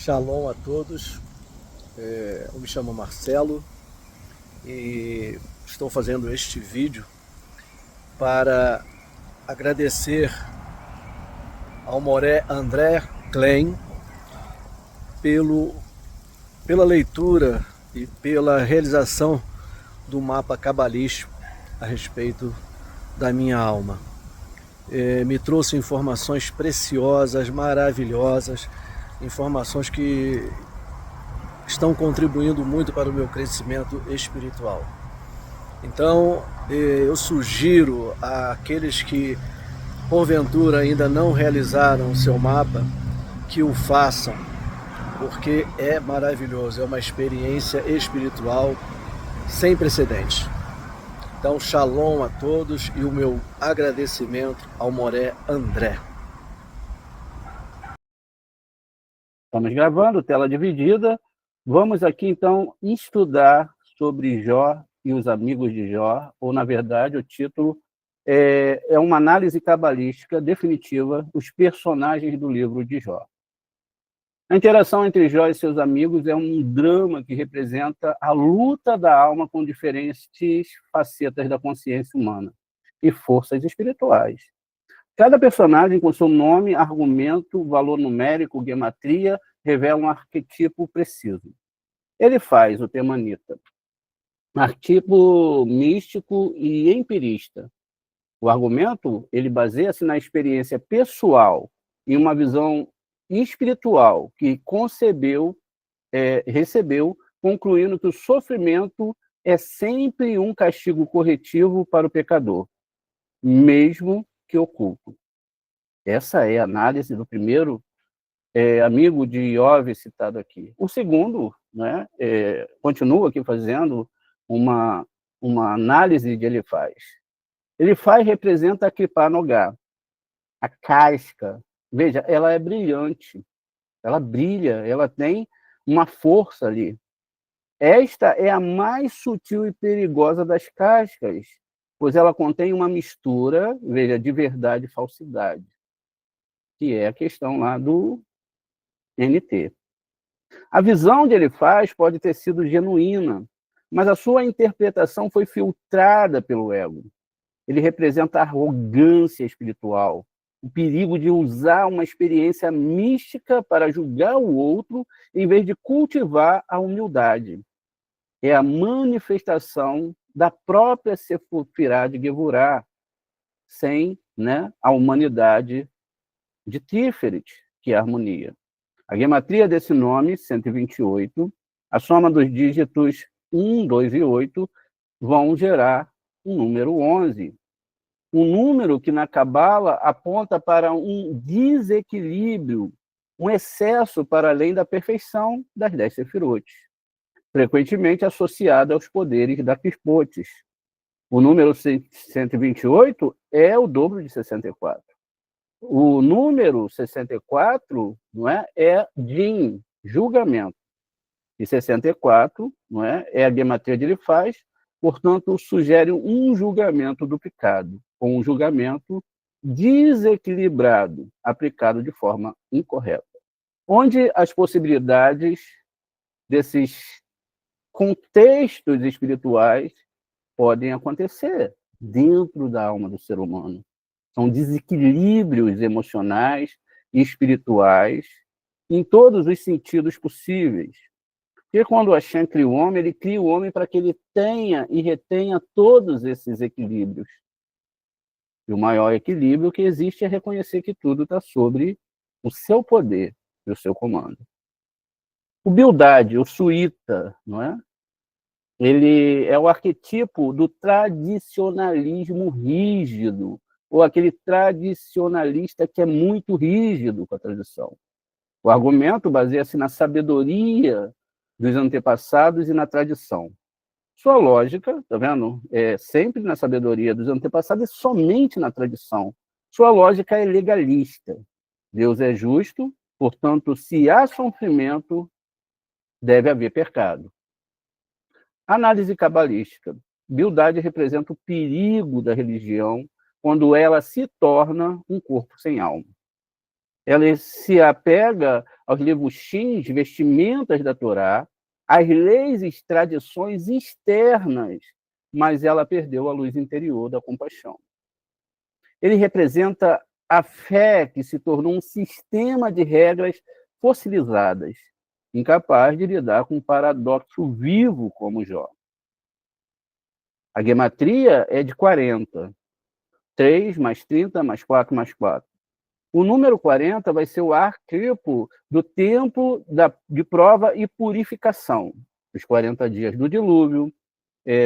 Shalom a todos, eu me chamo Marcelo e estou fazendo este vídeo para agradecer ao Moré André Klein pela leitura e pela realização do mapa cabalístico a respeito da minha alma. Me trouxe informações preciosas, maravilhosas, informações que estão contribuindo muito para o meu crescimento espiritual. Então, eu sugiro àqueles que, porventura, ainda não realizaram o seu mapa, que o façam, porque é maravilhoso, é uma experiência espiritual sem precedentes. Então, shalom a todos e o meu agradecimento ao Moré André. Estamos gravando, tela dividida. Vamos aqui, então, estudar sobre Jó e os amigos de Jó, ou, na verdade, o título é uma análise cabalística definitiva dos personagens do livro de Jó. A interação entre Jó e seus amigos é um drama que representa a luta da alma com diferentes facetas da consciência humana e forças espirituais. Cada personagem, com seu nome, argumento, valor numérico, gematria, revela um arquetipo preciso. Ele faz o temanita, arquetipo místico e empirista. O argumento, ele baseia-se na experiência pessoal e uma visão espiritual que recebeu, concluindo que o sofrimento é sempre um castigo corretivo para o pecador, mesmo que oculto. Essa é a análise do primeiro amigo de Iov citado aqui. O segundo, né, continua aqui fazendo uma análise de Elifaz. Elifaz representa a Clipá Nogá, a casca. Veja, ela é brilhante, ela brilha, ela tem uma força ali. Esta é a mais sutil e perigosa das cascas, pois ela contém uma mistura, veja, de verdade e falsidade, que é a questão lá do NT. A visão de Elifaz pode ter sido genuína, mas a sua interpretação foi filtrada pelo ego. Ele representa a arrogância espiritual, o perigo de usar uma experiência mística para julgar o outro, em vez de cultivar a humildade. É a manifestação da própria Sefirá de Gevurá, sem, né, a humanidade de Tiferet, que é a harmonia. A gematria desse nome, 128, a soma dos dígitos 1, 2 e 8, vão gerar um número 11. Um número que na Cabala aponta para um desequilíbrio, um excesso para além da perfeição das 10 Sefirot, frequentemente associada aos poderes da Quisphotes. O número 128 é o dobro de 64. O número 64, não é Din, julgamento. E 64, não é a gematria de Elifaz, portanto, sugere um julgamento duplicado, ou um julgamento desequilibrado, aplicado de forma incorreta. Onde as possibilidades desses contextos espirituais podem acontecer dentro da alma do ser humano. São desequilíbrios emocionais e espirituais em todos os sentidos possíveis. Porque quando Hashem cria o homem, ele cria o homem para que ele tenha e retenha todos esses equilíbrios. E o maior equilíbrio que existe é reconhecer que tudo está sobre o seu poder e o seu comando. O Bildad, o suíta, não é? Ele é o arquetipo do tradicionalismo rígido, ou aquele tradicionalista que é muito rígido com a tradição. O argumento baseia-se na sabedoria dos antepassados e na tradição. Sua lógica, tá vendo? É sempre na sabedoria dos antepassados e somente na tradição. Sua lógica é legalista. Deus é justo, portanto, se há sofrimento, deve haver pecado. Análise cabalística. Bildad representa o perigo da religião quando ela se torna um corpo sem alma. Ela se apega aos levushins, vestimentas da Torá, às leis e tradições externas, mas ela perdeu a luz interior da compaixão. Ele representa a fé que se tornou um sistema de regras fossilizadas, incapaz de lidar com um paradoxo vivo como Jó. A gematria é de 40. 3 mais 30 mais 4 mais 4. O número 40 vai ser o arquétipo do tempo de prova e purificação. Os 40 dias do dilúvio,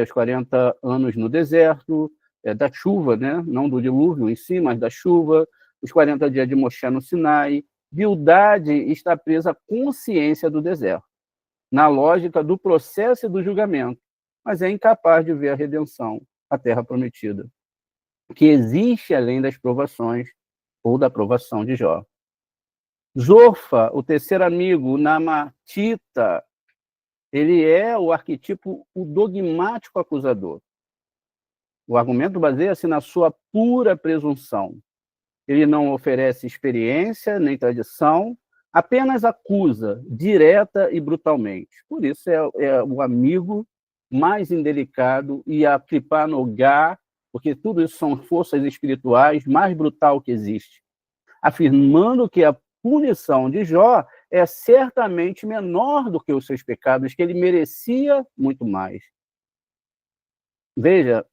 os 40 anos no deserto, da chuva, né? Não do dilúvio em si, mas da chuva, os 40 dias de Moshe no Sinai. Bildad está presa à consciência do deserto, na lógica do processo e do julgamento, mas é incapaz de ver a redenção, a terra prometida, que existe além das provações ou da provação de Jó. Zorfa, o terceiro amigo, o Namatita, ele é o arquetipo, o dogmático acusador. O argumento baseia-se na sua pura presunção. Ele não oferece experiência nem tradição, apenas acusa, direta e brutalmente. Por isso é o amigo mais indelicado e a clipar no lugar, porque tudo isso são forças espirituais, mais brutal que existe, afirmando que a punição de Jó é certamente menor do que os seus pecados, que ele merecia muito mais. Veja,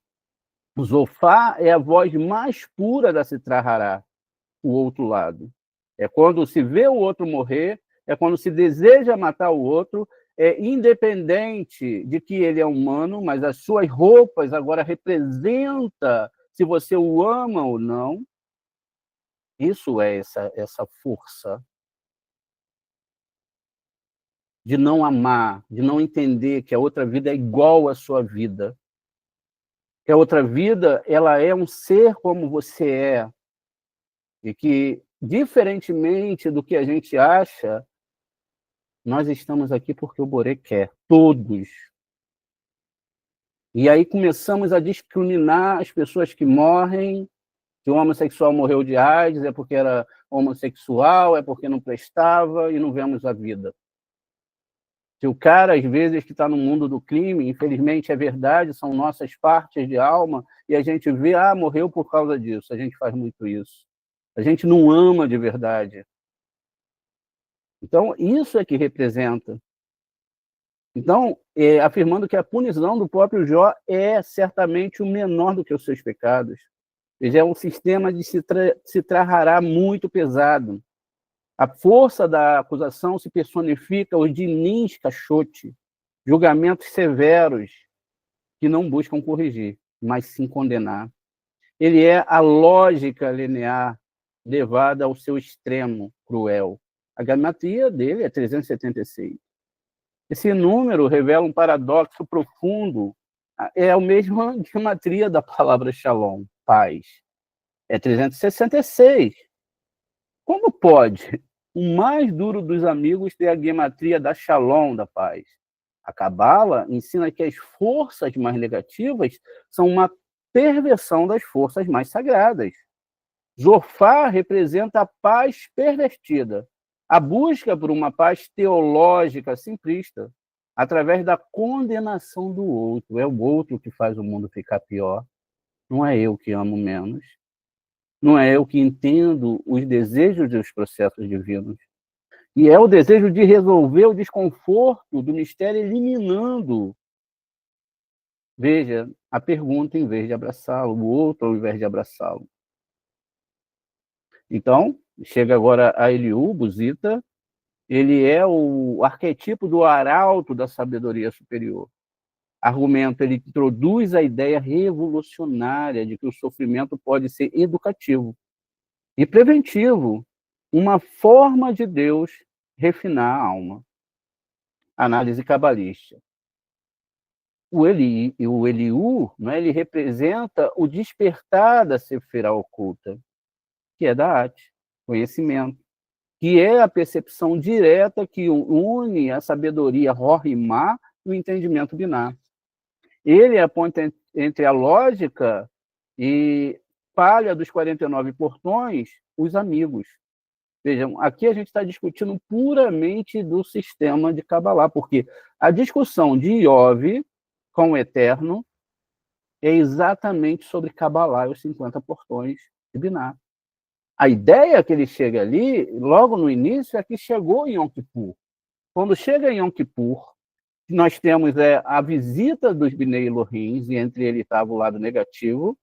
Zofá é a voz mais pura da Sitra Hará, o outro lado. É quando se vê o outro morrer, é quando se deseja matar o outro, é independente de que ele é humano, mas as suas roupas agora representam se você o ama ou não. Isso é essa força de não amar, de não entender que a outra vida é igual à sua vida. Que a outra vida, ela é um ser como você é. E que, diferentemente do que a gente acha, nós estamos aqui porque o Boré quer, todos. E aí começamos a discriminar as pessoas que morrem, que o homossexual morreu de AIDS, é porque era homossexual, é porque não prestava, e não vemos a vida. Se o cara, às vezes, que está no mundo do crime, infelizmente é verdade, são nossas partes de alma, e a gente vê, morreu por causa disso. A gente faz muito isso. A gente não ama de verdade. Então, isso é que representa. Então, afirmando que a punição do próprio Jó é certamente o menor do que os seus pecados. Ele é um sistema de se trarrará muito pesado. A força da acusação se personifica os dinins cachote, julgamentos severos que não buscam corrigir, mas sim condenar. Ele é a lógica linear levada ao seu extremo cruel. A gematria dele é 376. Esse número revela um paradoxo profundo. É a mesma gematria da palavra shalom, paz. É 366. Como pode o mais duro dos amigos ter a gematria da shalom, da paz? A Cabala ensina que as forças mais negativas são uma perversão das forças mais sagradas. Zofá representa a paz pervertida, a busca por uma paz teológica simplista, através da condenação do outro. É o outro que faz o mundo ficar pior. Não é eu que amo menos. Não é eu que entendo os desejos e os processos divinos. E é o desejo de resolver o desconforto do mistério, eliminando, veja, a pergunta em vez de abraçá-lo, o outro ao invés de abraçá-lo. Então, chega agora a Eliú, Buzita, ele é o arquetipo do arauto da sabedoria superior. Argumento, ele introduz a ideia revolucionária de que o sofrimento pode ser educativo e preventivo, uma forma de Deus refinar a alma. Análise cabalística. O Eliú, né, ele representa o despertar da Sefirá oculta, que é da arte, conhecimento, que é a percepção direta que une a sabedoria Rohimá e o entendimento Biná. Ele é a ponte entre a lógica e palha dos 49 portões, os amigos. Vejam, aqui a gente está discutindo puramente do sistema de Kabbalah, porque a discussão de Iov com o Eterno é exatamente sobre Kabbalah e os 50 portões de Biná. A ideia que ele chega ali, logo no início, é que chegou em Yom Kippur. Quando chega em Yom Kippur, nós temos a visita dos Bnei Elohim, e entre eles estava o lado negativo.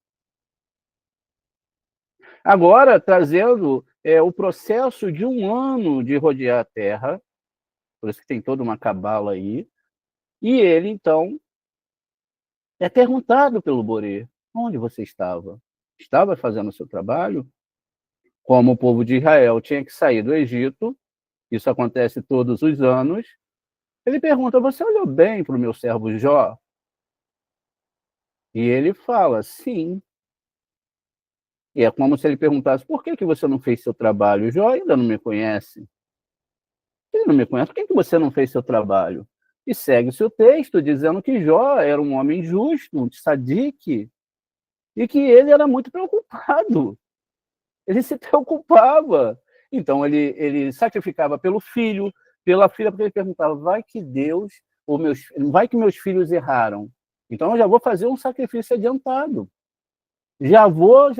Agora, trazendo o processo de 1 ano de rodear a Terra, por isso que tem toda uma cabala aí, e ele, então, é perguntado pelo Boré, onde você estava? Estava fazendo o seu trabalho? Como o povo de Israel tinha que sair do Egito, isso acontece todos os anos, ele pergunta, você olhou bem para o meu servo Jó? E ele fala, sim. E é como se ele perguntasse, por que você não fez seu trabalho? Jó ainda não me conhece. Ele não me conhece, por que você não fez seu trabalho? E segue-se o texto dizendo que Jó era um homem justo, um tzadik, e que ele era muito preocupado. Ele se preocupava. Então, ele sacrificava pelo filho, pela filha, porque ele perguntava, vai que Deus, vai que meus filhos erraram. Então, eu já vou fazer um sacrifício adiantado. Já vou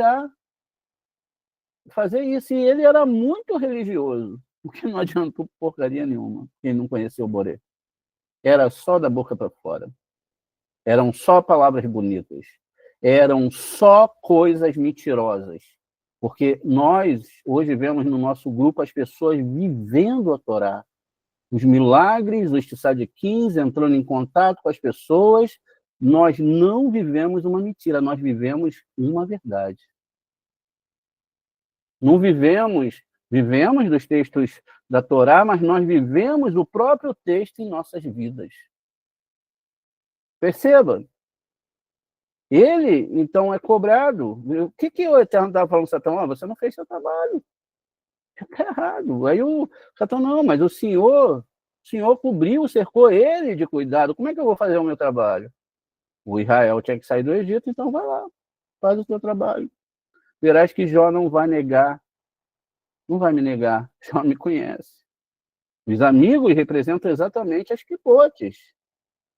fazer isso. E ele era muito religioso, o que não adiantou porcaria nenhuma, quem não conheceu o Boré. Era só da boca para fora. Eram só palavras bonitas. Eram só coisas mentirosas. Porque nós, hoje, vemos no nosso grupo as pessoas vivendo a Torá. Os milagres, os tzadikim entrando em contato com as pessoas. Nós não vivemos uma mentira, nós vivemos uma verdade. Não vivemos dos textos da Torá, mas nós vivemos o próprio texto em nossas vidas. Perceba. Ele, então, é cobrado. O que o Eterno estava falando para Satã? Você não fez seu trabalho. Está errado. Aí o Satã, não, mas o Senhor cobriu, cercou ele de cuidado. Como é que eu vou fazer o meu trabalho? O Israel tinha que sair do Egito, então vai lá, faz o seu trabalho. Verás que Jó não vai negar, não vai me negar. Jó me conhece. Os amigos representam exatamente as quipotes.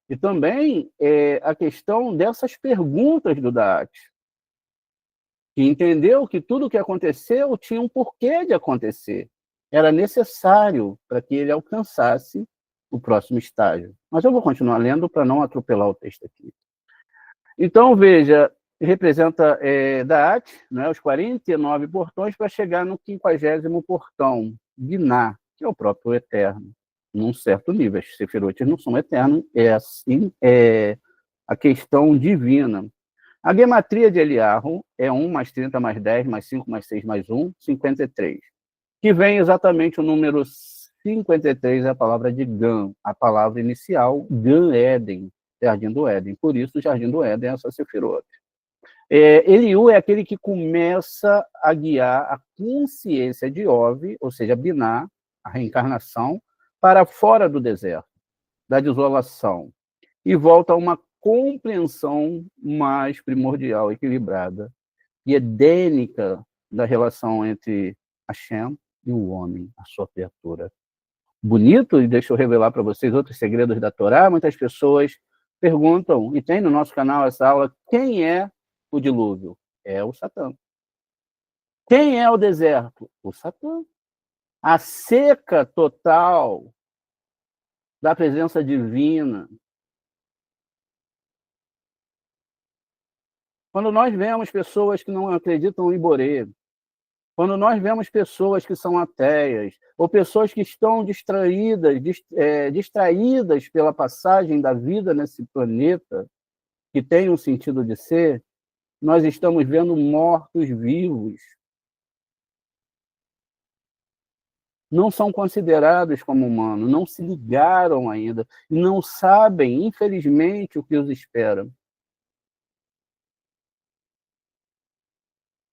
E também a questão dessas perguntas do Daat, que entendeu que tudo o que aconteceu tinha um porquê de acontecer. Era necessário para que ele alcançasse o próximo estágio. Mas eu vou continuar lendo para não atropelar o texto aqui. Então, veja, representa Daat, né, os 49 portões, para chegar no 50º portão, Biná, que é o próprio Eterno. Num certo nível, as sefirotes não são eternos, é assim, a questão divina. A gematria de Eliarro é 1 mais 30 mais 10 mais 5 mais 6 mais 1, 53. Que vem exatamente o número 53, é a palavra de Gan, a palavra inicial, Gan Éden, Jardim do Éden. Por isso, o Jardim do Éden é essa sefirote. Eliú é aquele que começa a guiar a consciência de Ov, ou seja, Biná, a reencarnação, para fora do deserto, da desolação, e volta a uma compreensão mais primordial, equilibrada e edênica da relação entre Hashem e o homem, a sua criatura. Bonito, e deixa eu revelar para vocês outros segredos da Torá. Muitas pessoas perguntam, e tem no nosso canal essa aula, quem é o dilúvio? É o Satã. Quem é o deserto? O Satã. a seca total da presença divina. Quando nós vemos pessoas que não acreditam em Borê, quando nós vemos pessoas que são ateias, ou pessoas que estão distraídas pela passagem da vida nesse planeta, que tem um sentido de ser, nós estamos vendo mortos-vivos. Não são considerados como humanos, não se ligaram ainda, e não sabem, infelizmente, o que os espera.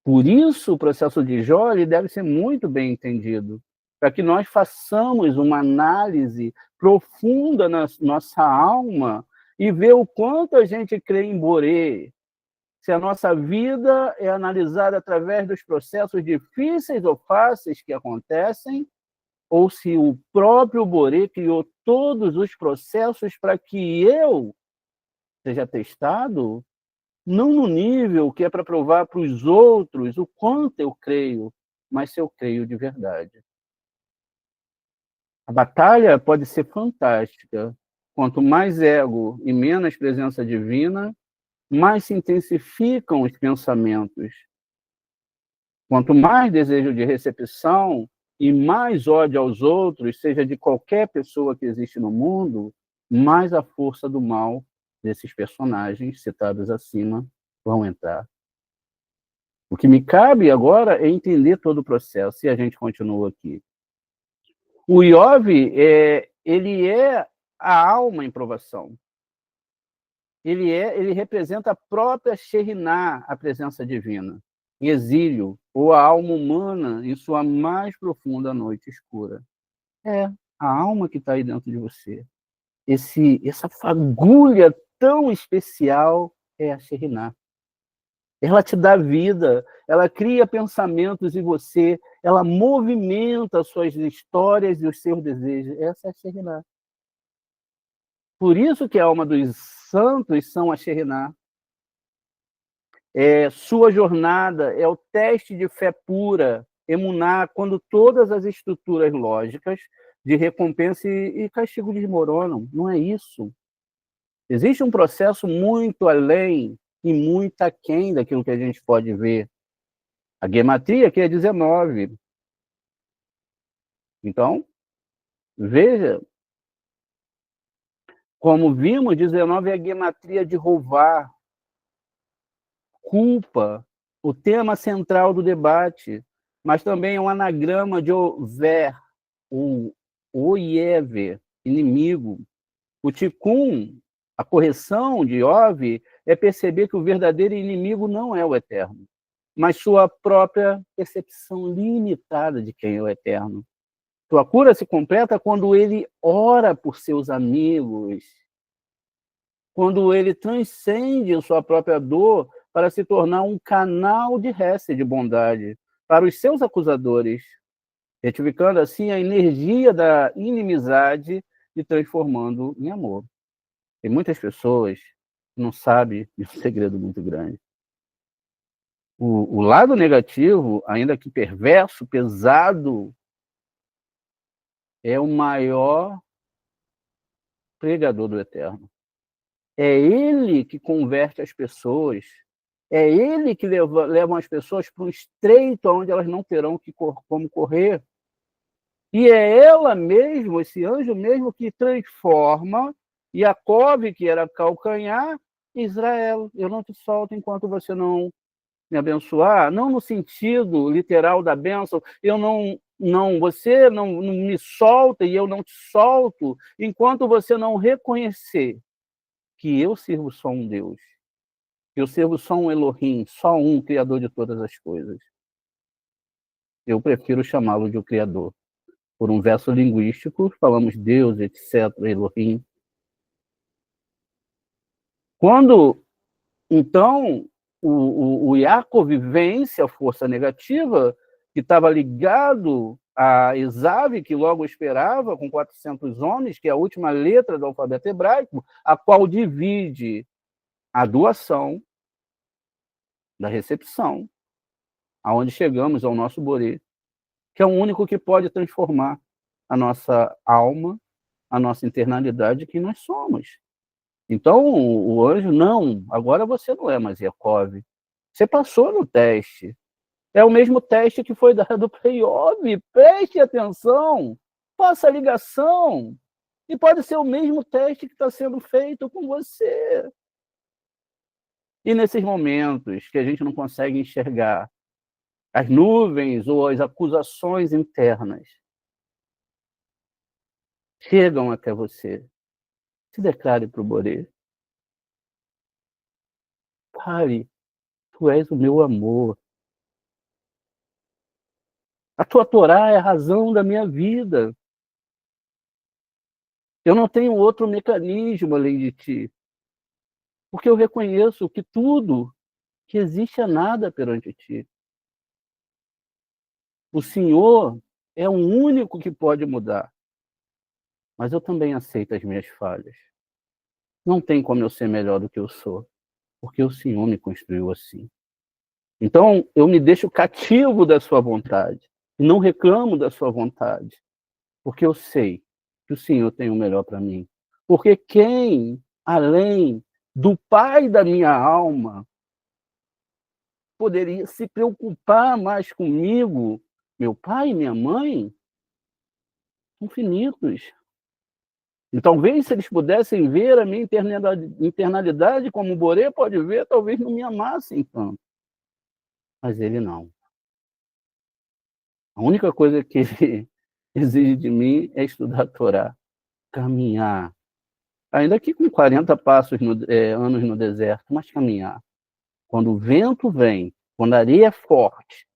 Por isso, o processo de Jó deve ser muito bem entendido, para que nós façamos uma análise profunda na nossa alma e ver o quanto a gente crê em Borê, se a nossa vida é analisada através dos processos difíceis ou fáceis que acontecem, ou se o próprio Borê criou todos os processos para que eu seja testado, não no nível que é para provar para os outros o quanto eu creio, mas se eu creio de verdade. A batalha pode ser fantástica. Quanto mais ego e menos presença divina, mais se intensificam os pensamentos. Quanto mais desejo de recepção e mais ódio aos outros, seja de qualquer pessoa que existe no mundo, mais a força do mal desses personagens citados acima vão entrar. O que me cabe agora é entender todo o processo, e a gente continua aqui. O Iov, ele é a alma em provação. Ele representa a própria Shekhinah, a presença divina, em exílio, ou a alma humana em sua mais profunda noite escura. É a alma que está aí dentro de você. Essa fagulha tão especial é a Shekhinah. Ela te dá vida, ela cria pensamentos em você, ela movimenta as suas histórias e os seus desejos. Essa é a Shekhinah. Por isso que a alma dos santos são a Shekhinah. Sua jornada é o teste de fé pura, emuná, quando todas as estruturas lógicas de recompensa e castigo desmoronam. Não é isso. Existe um processo muito além e muito aquém daquilo que a gente pode ver. A gematria aqui é 19. Então, veja, como vimos, 19 é a gematria de rouvar, culpa, o tema central do debate, mas também é um anagrama de over, o oiever, inimigo. O tikkun, a correção de Iov, é perceber que o verdadeiro inimigo não é o eterno, mas sua própria percepção limitada de quem é o eterno. Sua cura se completa quando ele ora por seus amigos, quando ele transcende a sua própria dor para se tornar um canal de Hesed, de bondade, para os seus acusadores, retificando assim a energia da inimizade e transformando em amor. Tem muitas pessoas que não sabem de um segredo muito grande. O lado negativo, ainda que perverso, pesado, é o maior pregador do eterno. É ele que converte as pessoas, é ele que leva as pessoas para um estreito onde elas não terão como correr. E é ela mesmo, esse anjo mesmo, que transforma Jacob, que era calcanhar, Israel. Eu não te solto enquanto você não me abençoar, não no sentido literal da bênção, você não me solta e eu não te solto, enquanto você não reconhecer que eu sirvo só um Deus, que eu sirvo só um Elohim, só um Criador de todas as coisas. Eu prefiro chamá-lo de o Criador. Por um verso linguístico, falamos Deus, etc., Elohim. Quando, então, o Yaakov vence a força negativa, que estava ligado a Esav, que logo esperava, com 400 homens, que é a última letra do alfabeto hebraico, a qual divide a doação da recepção, aonde chegamos ao nosso Borê, que é o único que pode transformar a nossa alma, a nossa internalidade, quem nós somos. Então, o anjo, não, agora você não é mais Jacob. Você passou no teste. É o mesmo teste que foi dado para Iov. Preste atenção, faça a ligação. E pode ser o mesmo teste que está sendo feito com você. E nesses momentos que a gente não consegue enxergar as nuvens ou as acusações internas chegam até você, se declare para o Borê. Pare, tu és o meu amor. A tua Torá é a razão da minha vida. Eu não tenho outro mecanismo além de ti. Porque eu reconheço que tudo que existe é nada perante ti. O Senhor é o único que pode mudar. Mas eu também aceito as minhas falhas. Não tem como eu ser melhor do que eu sou, porque o Senhor me construiu assim. Então, eu me deixo cativo da sua vontade, e não reclamo da sua vontade, porque eu sei que o Senhor tem o melhor para mim. Porque quem, além do Pai da minha alma, poderia se preocupar mais comigo? Meu pai e minha mãe são finitos. E talvez, se eles pudessem ver a minha internalidade como o Borê pode ver, talvez não me amassem tanto. Mas ele não. A única coisa que ele exige de mim é estudar a Torá, caminhar. Ainda que com 40 anos no deserto, mas caminhar. Quando o vento vem, quando a areia é forte,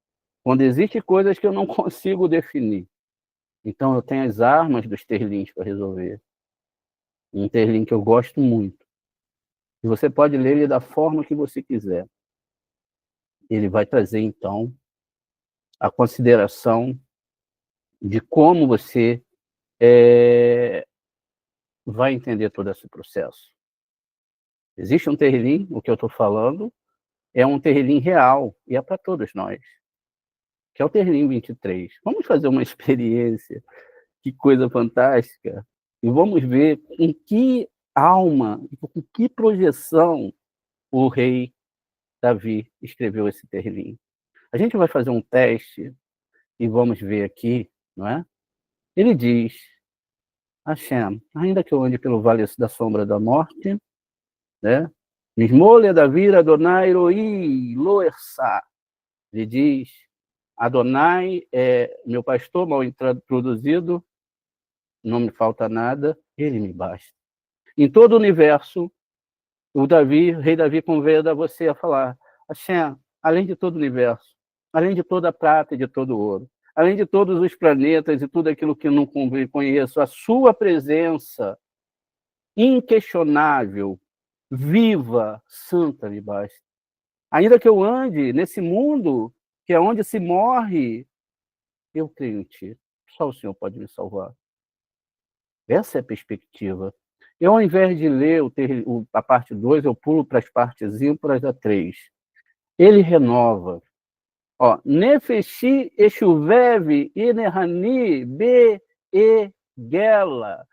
quando existem coisas que eu não consigo definir, então eu tenho as armas dos terlins para resolver. Um terlim que eu gosto muito. E você pode ler ele da forma que você quiser. Ele vai trazer, então, a consideração de como você vai entender todo esse processo. Existe um terlim, o que eu estou falando, é um terlim real, e é para todos nós, que é o terlim 23. Vamos fazer uma experiência, que coisa fantástica, e vamos ver em que alma, com que projeção o rei Davi escreveu esse terlim. A gente vai fazer um teste e vamos ver aqui, não é? Ele diz: Hashem, ainda que eu ande pelo vale da sombra da morte, né? Mismole Davi Adonai Roi Loersá. Ele diz: Adonai é meu pastor mal introduzido, não me falta nada, ele me basta. Em todo o universo, o rei Davi convida você a falar: Hashem, além de todo o universo, além de toda a prata e de todo o ouro, além de todos os planetas e tudo aquilo que eu não conheço, a sua presença inquestionável, viva, santa me basta. Ainda que eu ande nesse mundo que é onde se morre, eu creio em ti. Só o Senhor pode me salvar. Essa é a perspectiva. Eu, ao invés de ler a parte 2, eu pulo para as partes ímpares da 3. Ele renova. Nefeshi eshuvev inerhani be egela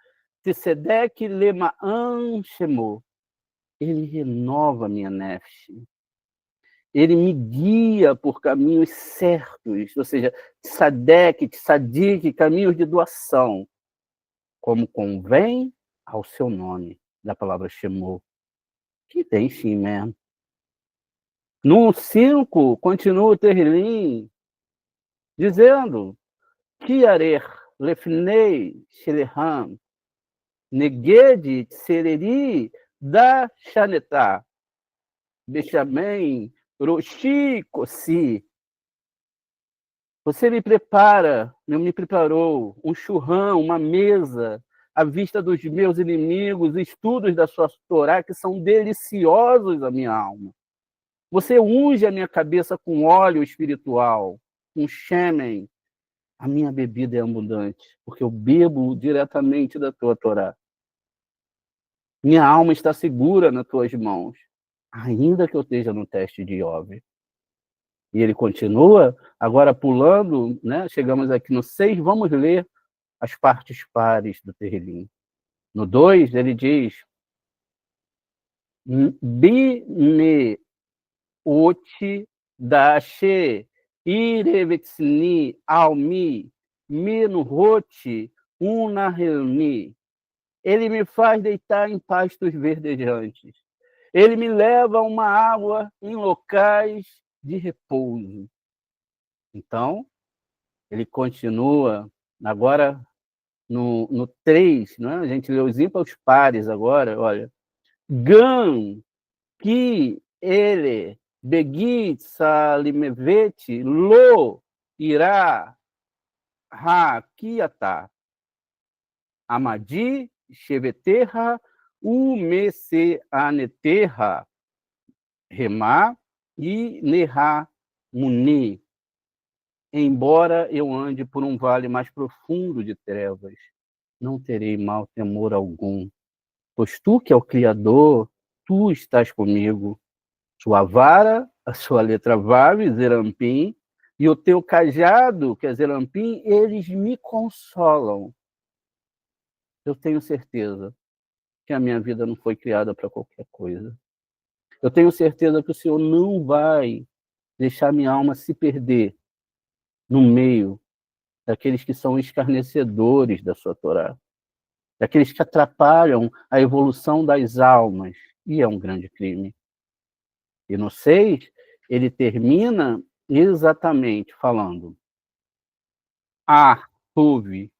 tsedek lemaan shemo. Ele renova minha nefesh. Ele me guia por caminhos certos, ou seja, tzadik, caminhos de doação, como convém ao seu nome, da palavra Shemô, que tem Shimé. No 5, continua o Terrilim, dizendo: Kiarer lefnei sheleham, neged sereri da shanetá, bechamem roshi kosi. Você me preparou um churrão, uma mesa, à vista dos meus inimigos, estudos da sua Torá que são deliciosos à minha alma. Você unge a minha cabeça com óleo espiritual, com shemen. A minha bebida é abundante, porque eu bebo diretamente da tua Torá. Minha alma está segura nas tuas mãos, ainda que eu esteja no teste de Iov. E ele continua, agora pulando, né? Chegamos aqui no 6, vamos ler as partes pares do Terrilim. No 2, ele diz: Bine oti dashe irevetsni almi minhoti unahilni. Ele me faz deitar em pastos verdejantes. Ele me leva a uma água em locais de repouso. Então, ele continua, agora no 3, né? A gente lê os ímpares pares agora, olha. Gan, que ele, begit, salimevete, lo, irá, ha, kiata, amadi, cheveterra, umeceaneterra, remá e nerra muni. Embora eu ande por um vale mais profundo de trevas, não terei mal temor algum, pois tu que é o Criador, tu estás comigo. Sua vara, a sua letra Vav, Zerampim, e o teu cajado, que é Zerampim, eles me consolam. Eu tenho certeza que a minha vida não foi criada para qualquer coisa. Eu tenho certeza que o Senhor não vai deixar minha alma se perder no meio daqueles que são escarnecedores da sua Torá, daqueles que atrapalham a evolução das almas, e é um grande crime. E no 6, ele termina exatamente falando: tuve,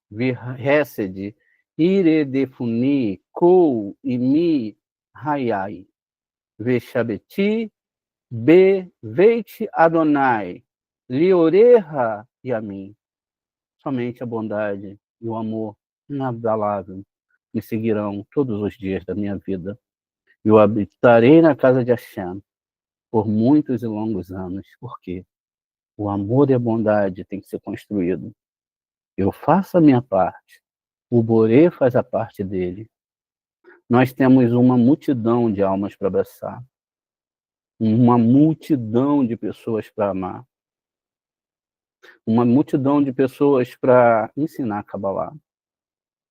hesed, iredefuni, kou, imi, hayai, veshabeti, veit Adonai, lioreha e a mim. Somente a bondade e o amor inabalável me seguirão todos os dias da minha vida. Eu habitarei na casa de Hashem por muitos e longos anos. Por quê? O amor e a bondade têm que ser construído. Eu faço a minha parte. O Borê faz a parte dele. Nós temos uma multidão de almas para abraçar. Uma multidão de pessoas para amar. Uma multidão de pessoas para ensinar a Kabbalah.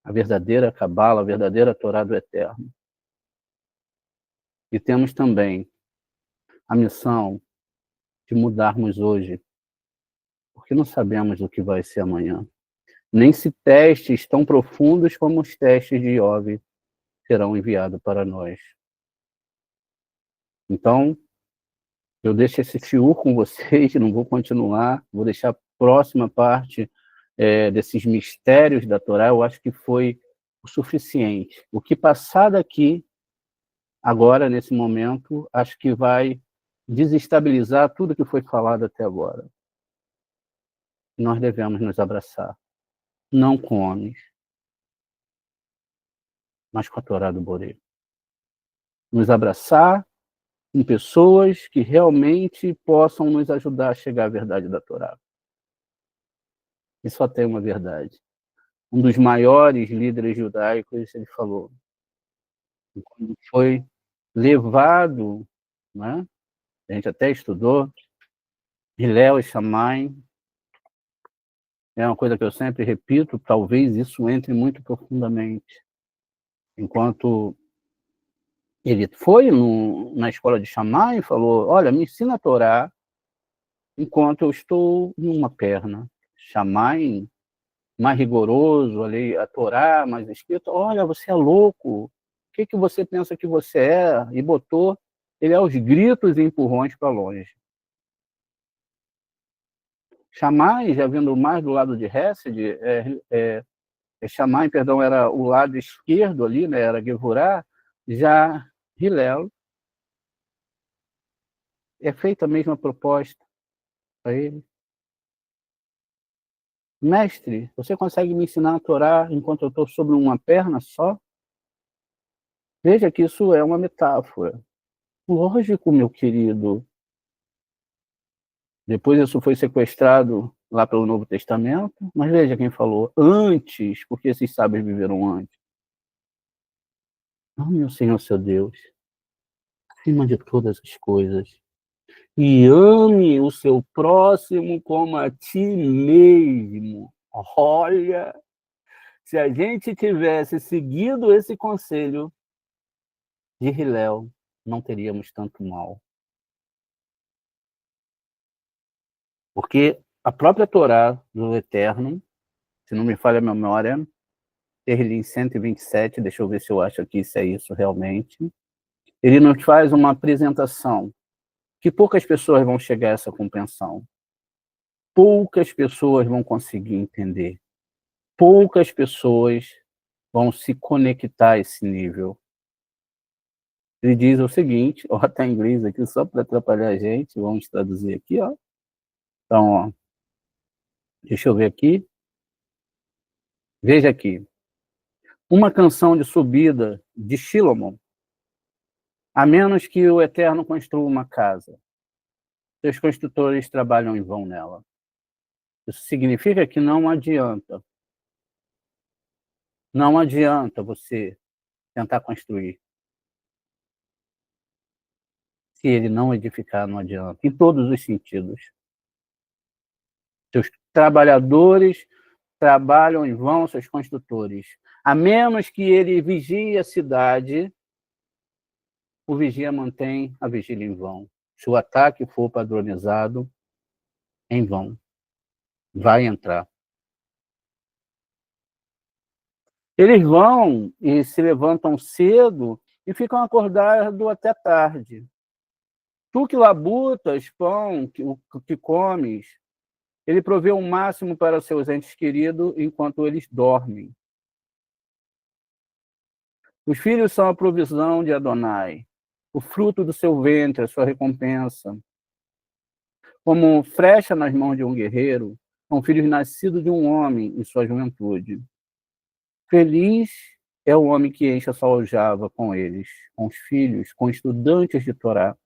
A verdadeira Kabbalah, a verdadeira Torá do Eterno. E temos também a missão de mudarmos hoje, porque não sabemos o que vai ser amanhã. Nem se testes tão profundos como os testes de Iov serão enviados para nós. Então, eu deixo esse shiur com vocês, não vou continuar, vou deixar a próxima parte desses mistérios da Torá. Eu acho que foi o suficiente. O que passar daqui, agora, nesse momento, acho que vai desestabilizar tudo que foi falado até agora. Nós devemos nos abraçar, não com homens, mas com a Torá do Boré. Nos abraçar com pessoas que realmente possam nos ajudar a chegar à verdade da Torá. E só tem uma verdade. Um dos maiores líderes judaicos, ele falou, quando foi levado, né? A gente até estudou, Hillel e Shammai, é uma coisa que eu sempre repito, talvez isso entre muito profundamente. Enquanto ele foi na escola de Shammai e falou, olha, me ensina a Torá enquanto eu estou em uma perna. Shammai, mais rigoroso, ali, a Torá mais escrito, olha, você é louco, o que você pensa que você é? E botou ele aos gritos e empurrões para longe. Shammai, já vindo mais do lado de Hesed, Shammai, perdão, era o lado esquerdo ali, né, era Gevurah, já Hillel, é feita a mesma proposta para ele. Mestre, você consegue me ensinar a Torá enquanto eu estou sobre uma perna só? Veja que isso é uma metáfora. Lógico, meu querido. Depois isso foi sequestrado lá pelo Novo Testamento, mas veja quem falou. Antes, porque esses sábios viveram antes. Não, meu Senhor, seu Deus, acima de todas as coisas, E ame o seu próximo como a ti mesmo. Olha, se a gente tivesse seguido esse conselho de Hilel, não teríamos tanto mal. Porque a própria Torá do Eterno, se não me falha a memória, Tehillim 127, deixa eu ver se eu acho aqui se é isso realmente, ele nos faz uma apresentação que poucas pessoas vão chegar a essa compreensão. Poucas pessoas vão conseguir entender. Poucas pessoas vão se conectar a esse nível. Ele diz o seguinte, ó, tá em inglês aqui só para atrapalhar a gente, vamos traduzir aqui, ó. Então, ó, deixa eu ver aqui. Veja aqui. Uma canção de subida de Shilomon, a menos que o Eterno construa uma casa. Seus construtores trabalham em vão nela. Isso significa que não adianta. Não adianta você tentar construir. Se ele não edificar, não adianta. Em todos os sentidos. Seus trabalhadores trabalham em vão, seus construtores. A menos que ele vigie a cidade, o vigia mantém a vigília em vão. Se o ataque for padronizado, em vão. Vai entrar. Eles vão e se levantam cedo e ficam acordados até tarde. Tu que labutas pão, o que comes, ele provê o máximo para seus entes queridos enquanto eles dormem. Os filhos são a provisão de Adonai, o fruto do seu ventre, a sua recompensa. Como flecha nas mãos de um guerreiro, são filhos nascidos de um homem em sua juventude. Feliz é o homem que enche a sua aljava com eles, com os filhos, com estudantes de Torá.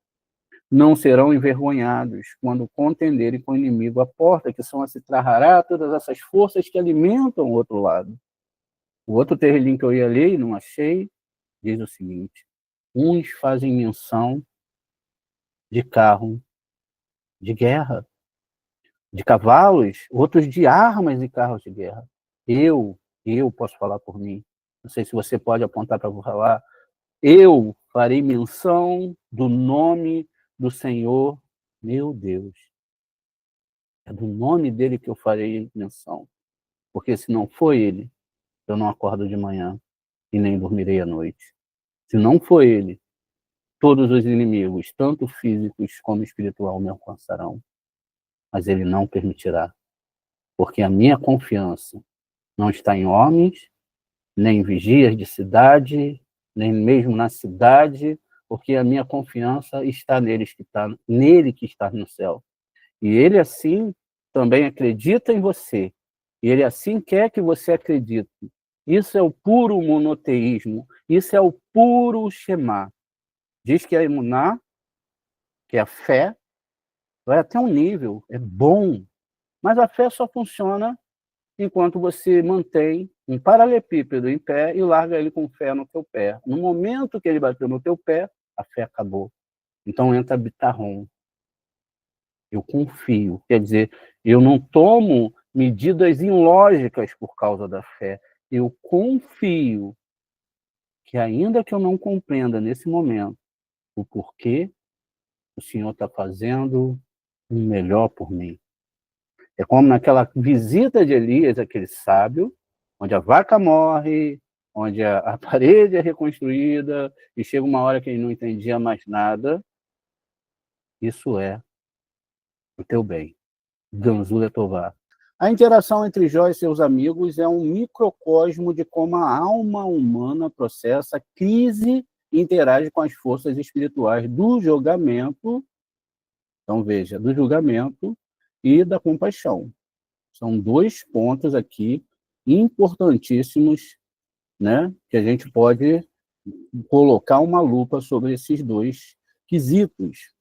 Não serão envergonhados quando contenderem com o inimigo a porta, que são a Sitrahará, todas essas forças que alimentam o outro lado. O outro terrelim que eu ia ler e não achei, diz o seguinte: uns fazem menção de carro de guerra, de cavalos, outros de armas e carros de guerra. Eu posso falar por mim, não sei se você pode apontar para falar, eu farei menção do nome do Senhor, meu Deus. É do nome dele que eu farei menção. Porque se não for ele, eu não acordo de manhã e nem dormirei à noite. Se não for ele, todos os inimigos, tanto físicos como espiritual, me alcançarão. Mas ele não permitirá. Porque a minha confiança não está em homens, nem em vigias de cidade, nem mesmo na cidade, porque a minha confiança está nele que está no céu. E ele assim também acredita em você. E ele assim quer que você acredite. Isso é o puro monoteísmo. Isso é o puro Shema. Diz que a emuná, que é a fé, vai até um nível, é bom. Mas a fé só funciona enquanto você mantém um paralelepípedo em pé e larga ele com fé no teu pé. No momento que ele bateu no teu pé, a fé acabou. Então entra bitarrom. Eu confio. Quer dizer, eu não tomo medidas ilógicas por causa da fé. Eu confio que, ainda que eu não compreenda nesse momento o porquê, o Senhor está fazendo o melhor por mim. É como naquela visita de Elias, aquele sábio, onde a vaca morre, onde a parede é reconstruída, e chega uma hora que ele não entendia mais nada. Isso é o teu bem. Ganzu Letová. A interação entre Jó e seus amigos é um microcosmo de como a alma humana processa crise e interage com as forças espirituais do julgamento. Então, veja, do julgamento e da compaixão. São dois pontos aqui importantíssimos, né, que a gente pode colocar uma lupa sobre esses dois quesitos.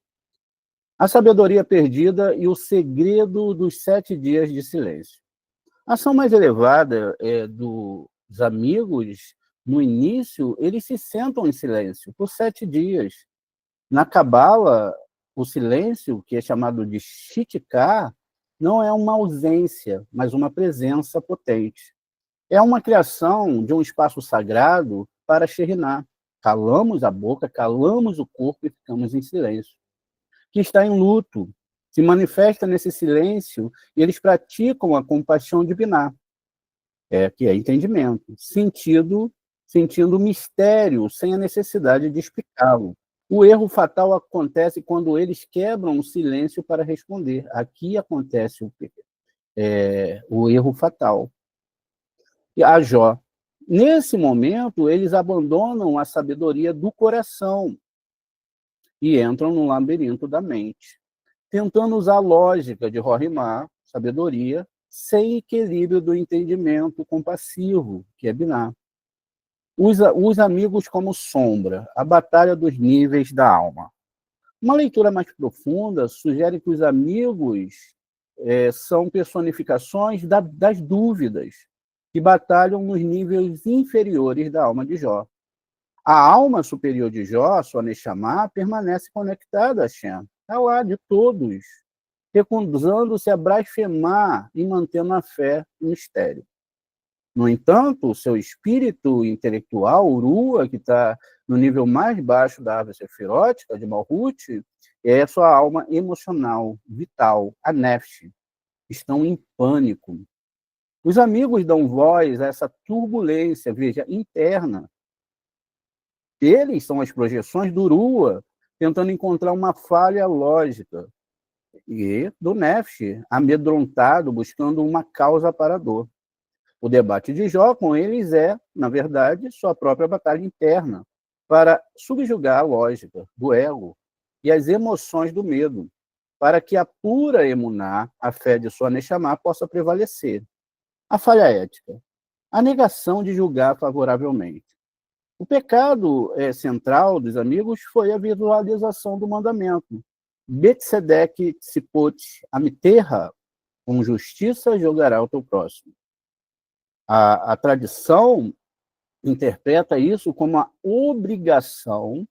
A sabedoria perdida e o segredo dos 7 dias de silêncio. A ação mais elevada dos amigos, no início, eles se sentam em silêncio por 7 dias. Na Cabala, O silêncio, que é chamado de chitikar, não é uma ausência, mas uma presença potente. É uma criação de um espaço sagrado para Shekhinah. Calamos a boca, calamos o corpo e ficamos em silêncio. Que está em luto, se manifesta nesse silêncio e eles praticam a compaixão diviná, que é entendimento, sentindo o mistério sem a necessidade de explicá-lo. O erro fatal acontece quando eles quebram o silêncio para responder. Aqui acontece o erro fatal. E a Jó. Nesse momento, eles abandonam a sabedoria do coração e entram no labirinto da mente, tentando usar a lógica de Rohimá, sabedoria, sem equilíbrio do entendimento compassivo, que é Biná. Os amigos como sombra, a batalha dos níveis da alma. Uma leitura mais profunda sugere que os amigos são personificações das dúvidas, que batalham nos níveis inferiores da alma de Jó. A alma superior de Jó, sua Neshama, permanece conectada a Shem, está lá de todos, recusando-se a blasfemar e mantendo a fé no mistério. No entanto, o seu espírito intelectual, Urua, que está no nível mais baixo da árvore sefirótica, de Malhut, é a sua alma emocional, vital, a Nefesh. Estão em pânico. Os amigos dão voz a essa turbulência, veja, interna. Eles são as projeções do Urua, tentando encontrar uma falha lógica. E do Nefesh, amedrontado, buscando uma causa para a dor. O debate de Jó com eles é, na verdade, sua própria batalha interna, para subjugar a lógica do ego e as emoções do medo, para que a pura emuná, a fé de sua Neshama, possa prevalecer. A falha ética, a negação de julgar favoravelmente. O pecado central dos amigos foi a visualização do mandamento. Betsedek Tzipot Amiterra, com justiça julgará o teu próximo. A tradição interpreta isso como a obrigação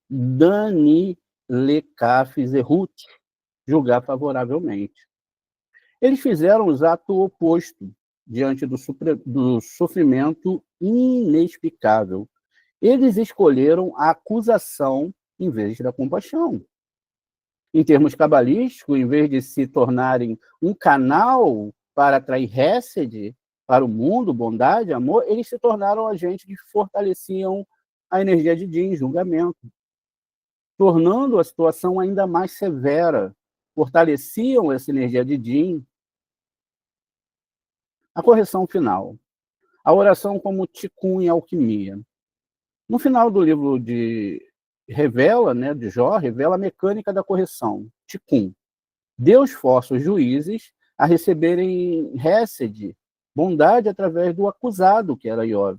Dani Lekaf Zerut, julgar favoravelmente. Eles fizeram o ato oposto diante do sofrimento inexplicável. Eles escolheram a acusação em vez da compaixão. Em termos cabalísticos, em vez de se tornarem um canal para atrair Hesed para o mundo, bondade, amor, eles se tornaram agentes que fortaleciam a energia de Din, julgamento, tornando a situação ainda mais severa, fortaleciam essa energia de Din. A correção final. A oração como tikkun e alquimia. No final do livro de Jó, revela a mecânica da correção, tikkun. Deus força os juízes a receberem Hesed, bondade, através do acusado, que era Iov.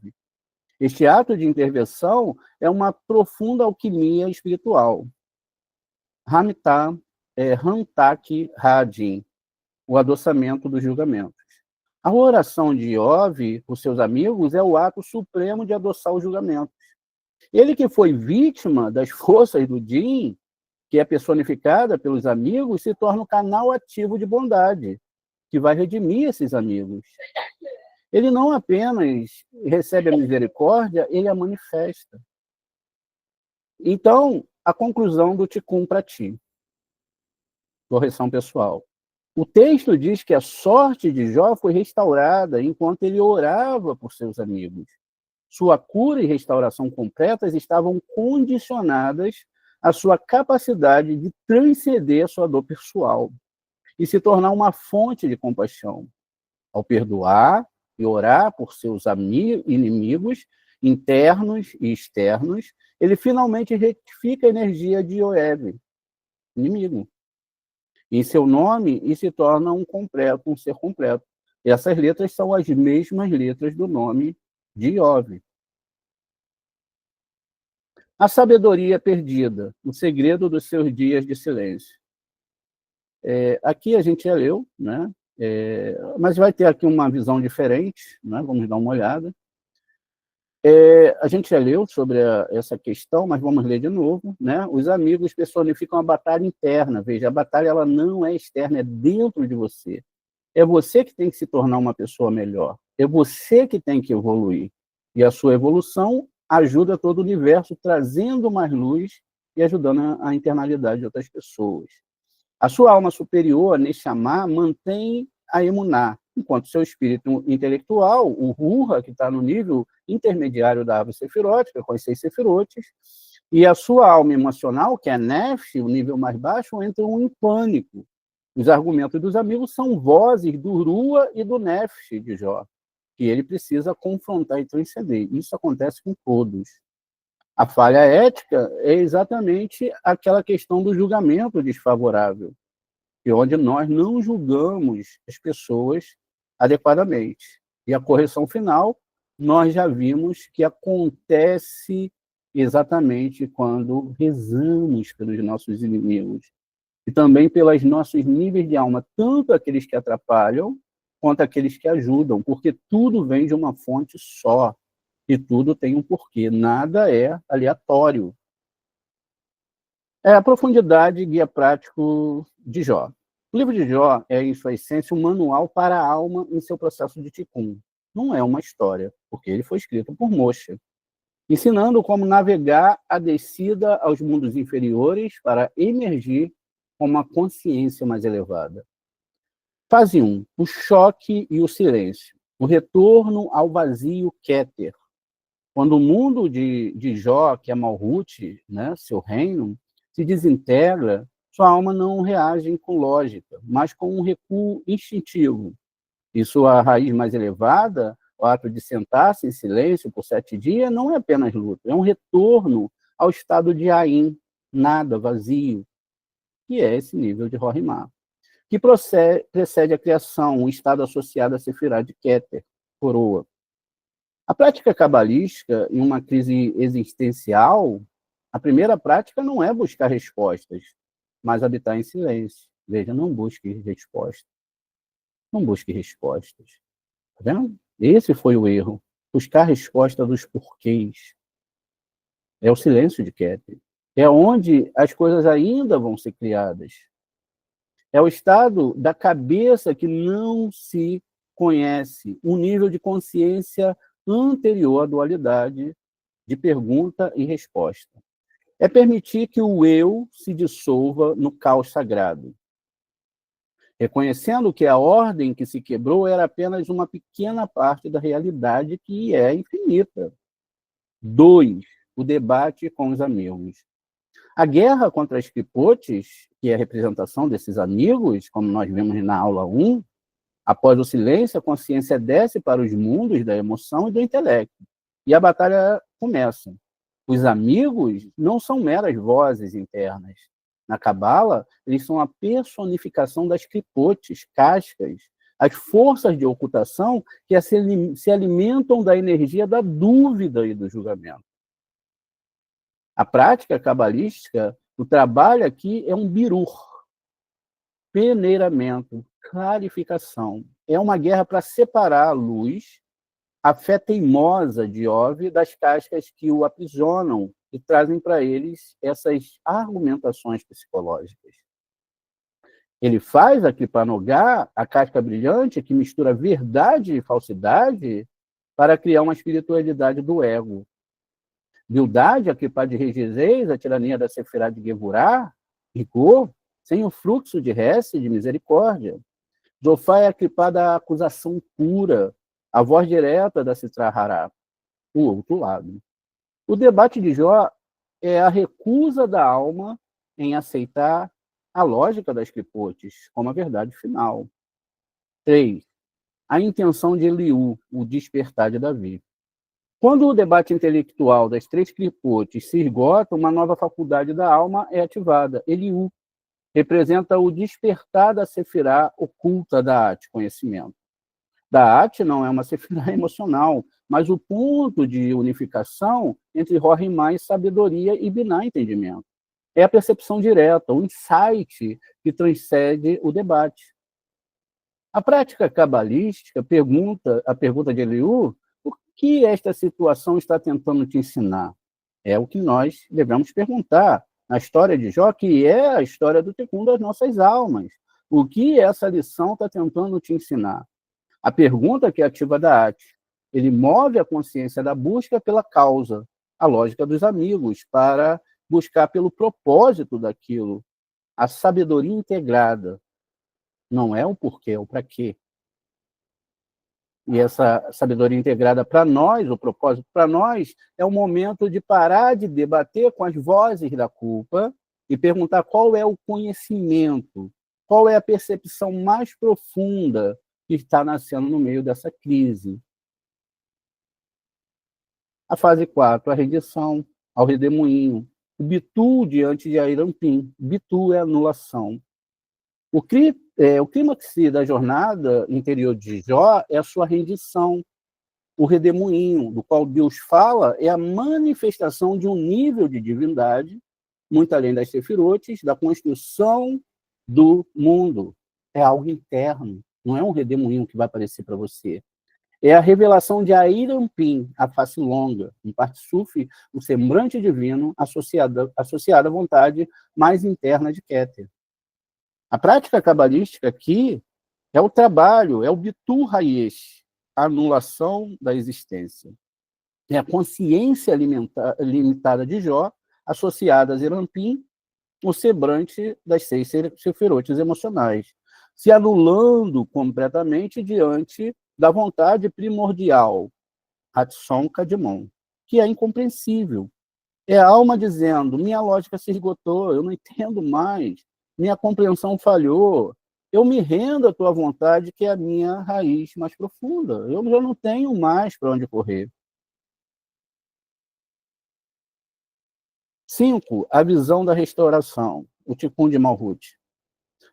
Este ato de intervenção é uma profunda alquimia espiritual. Hamtá, Hantak Hadin, o adoçamento dos julgamentos. A oração de Iov por seus amigos é o ato supremo de adoçar os julgamentos. Ele que foi vítima das forças do Din, que é personificada pelos amigos, se torna um canal ativo de bondade, que vai redimir esses amigos. Ele não apenas recebe a misericórdia, ele a manifesta. Então, a conclusão do Tikkun para ti. Correção pessoal. O texto diz que a sorte de Jó foi restaurada enquanto ele orava por seus amigos. Sua cura e restauração completas estavam condicionadas à sua capacidade de transcender a sua dor pessoal e se tornar uma fonte de compaixão. Ao perdoar e orar por seus inimigos internos e externos, ele finalmente retifica a energia de Yoev, inimigo, em seu nome e se torna um ser completo. Essas letras são as mesmas letras do nome de Iov. A sabedoria perdida, o segredo dos seus dias de silêncio. Aqui a gente já leu, né? Mas vai ter aqui uma visão diferente, né? Vamos dar uma olhada. A gente já leu sobre essa questão, mas vamos ler de novo, né? Os amigos personificam a batalha interna. Veja, a batalha ela não é externa, é dentro de você. É você que tem que se tornar uma pessoa melhor. É você que tem que evoluir. E a sua evolução ajuda todo o universo, trazendo mais luz e ajudando a internalidade de outras pessoas. A sua alma superior, Neshama, mantém a emuná, enquanto seu espírito intelectual, o Ruha, que está no nível intermediário da árvore sefirótica, com as 6 sefirotes, e a sua alma emocional, que é Nefesh, o nível mais baixo, entram em pânico. Os argumentos dos amigos são vozes do Rua e do Nefesh de Jó, que ele precisa confrontar e transcender. Isso acontece com todos. A falha ética é exatamente aquela questão do julgamento desfavorável, e onde nós não julgamos as pessoas adequadamente. E a correção final, nós já vimos que acontece exatamente quando rezamos pelos nossos inimigos e também pelos nossos níveis de alma, tanto aqueles que atrapalham quanto aqueles que ajudam, porque tudo vem de uma fonte só e tudo tem um porquê, nada é aleatório. A profundidade e guia prático de Jó. O livro de Jó é, em sua essência, um manual para a alma em seu processo de tikkun. Não é uma história, porque ele foi escrito por Moshe, ensinando como navegar a descida aos mundos inferiores para emergir com uma consciência mais elevada. Fase 1. O choque e o silêncio. O retorno ao vazio Keter. Quando o mundo de Jó, que é Malhut, né, seu reino, se desintegra, sua alma não reage com lógica, mas com um recuo instintivo. E sua raiz mais elevada, o ato de sentar-se em silêncio por 7 dias, não é apenas luta, é um retorno ao estado de Ain, nada, vazio, que é esse nível de Rohimá, que precede a criação, um estado associado a Sefirá de Keter, coroa. A prática cabalística, em uma crise existencial, a primeira prática não é buscar respostas, mas habitar em silêncio. Veja, não busque respostas. Não busque respostas. Tá vendo? Esse foi o erro. Buscar resposta dos porquês. É o silêncio de Keter. É onde as coisas ainda vão ser criadas. É o estado da cabeça que não se conhece, um nível de consciência anterior à dualidade de pergunta e resposta. É permitir que o eu se dissolva no caos sagrado, reconhecendo que a ordem que se quebrou era apenas uma pequena parte da realidade que é infinita. 2. O debate com os amigos. A guerra contra as clipotes, que é a representação desses amigos, como nós vimos na aula 1, após o silêncio, a consciência desce para os mundos da emoção e do intelecto. E a batalha começa. Os amigos não são meras vozes internas. Na Cabala, eles são a personificação das clipotes, cascas, as forças de ocultação que se alimentam da energia da dúvida e do julgamento. A prática cabalística, o trabalho aqui é um birur, peneiramento, clarificação. É uma guerra para separar a luz, a fé teimosa de Ove, das cascas que o aprisionam e trazem para eles essas argumentações psicológicas. Ele faz a Kripanogá, a casca brilhante, que mistura verdade e falsidade, para criar uma espiritualidade do ego. Bildade, a Kripá de Regizeis, a tirania da Sefirá de Gevurá, rigor, sem o fluxo de Hesed, de misericórdia. Zofá é a Kripá da acusação pura, a voz direta da Sitra Hará, o outro lado. O debate de Jó é a recusa da alma em aceitar a lógica das clipotes como a verdade final. 3. A intenção de Eliú, o despertar de Davi. Quando o debate intelectual das 3 clipotes se esgota, uma nova faculdade da alma é ativada. Eliú representa o despertar da Sefirá oculta da Ate, conhecimento. Da Ate não é uma Sefirá emocional, mas o ponto de unificação entre Rohimá e sabedoria e Biná, entendimento. É a percepção direta, o insight que transcende o debate. A prática cabalística a pergunta de Eliú, que esta situação está tentando te ensinar? É o que nós devemos perguntar na história de Jó, que é a história do Tikkun das nossas almas. O que essa lição está tentando te ensinar? A pergunta que ativa da arte. Ele move a consciência da busca pela causa, a lógica dos amigos, para buscar pelo propósito daquilo, a sabedoria integrada. Não é o porquê, é o para quê. E essa sabedoria integrada para nós, o propósito para nós, é o momento de parar de debater com as vozes da culpa e perguntar qual é o conhecimento, qual é a percepção mais profunda que está nascendo no meio dessa crise. A fase 4, a rendição ao redemoinho. O bitu diante de Airampim. Bitu é anulação. O clímax da jornada interior de Jó é a sua rendição. O redemoinho, do qual Deus fala, é a manifestação de um nível de divindade, muito além das sefirotes, da construção do mundo. É algo interno, não é um redemoinho que vai aparecer para você. É a revelação de Airampim, a face longa, em parte sufi, o semblante divino associado à vontade mais interna de Keter. A prática cabalística aqui é o trabalho, é o Bitur Hayesh, a anulação da existência. É a consciência limitada de Jó, associada a Zerampim, o semblante das 6 sefirotes emocionais, se anulando completamente diante da vontade primordial, Hatson Kadmon, que é incompreensível. É a alma dizendo, minha lógica se esgotou, eu não entendo mais, minha compreensão falhou, eu me rendo à tua vontade, que é a minha raiz mais profunda. Eu já não tenho mais para onde correr. 5. A visão da restauração, o Tikkun de Malhut.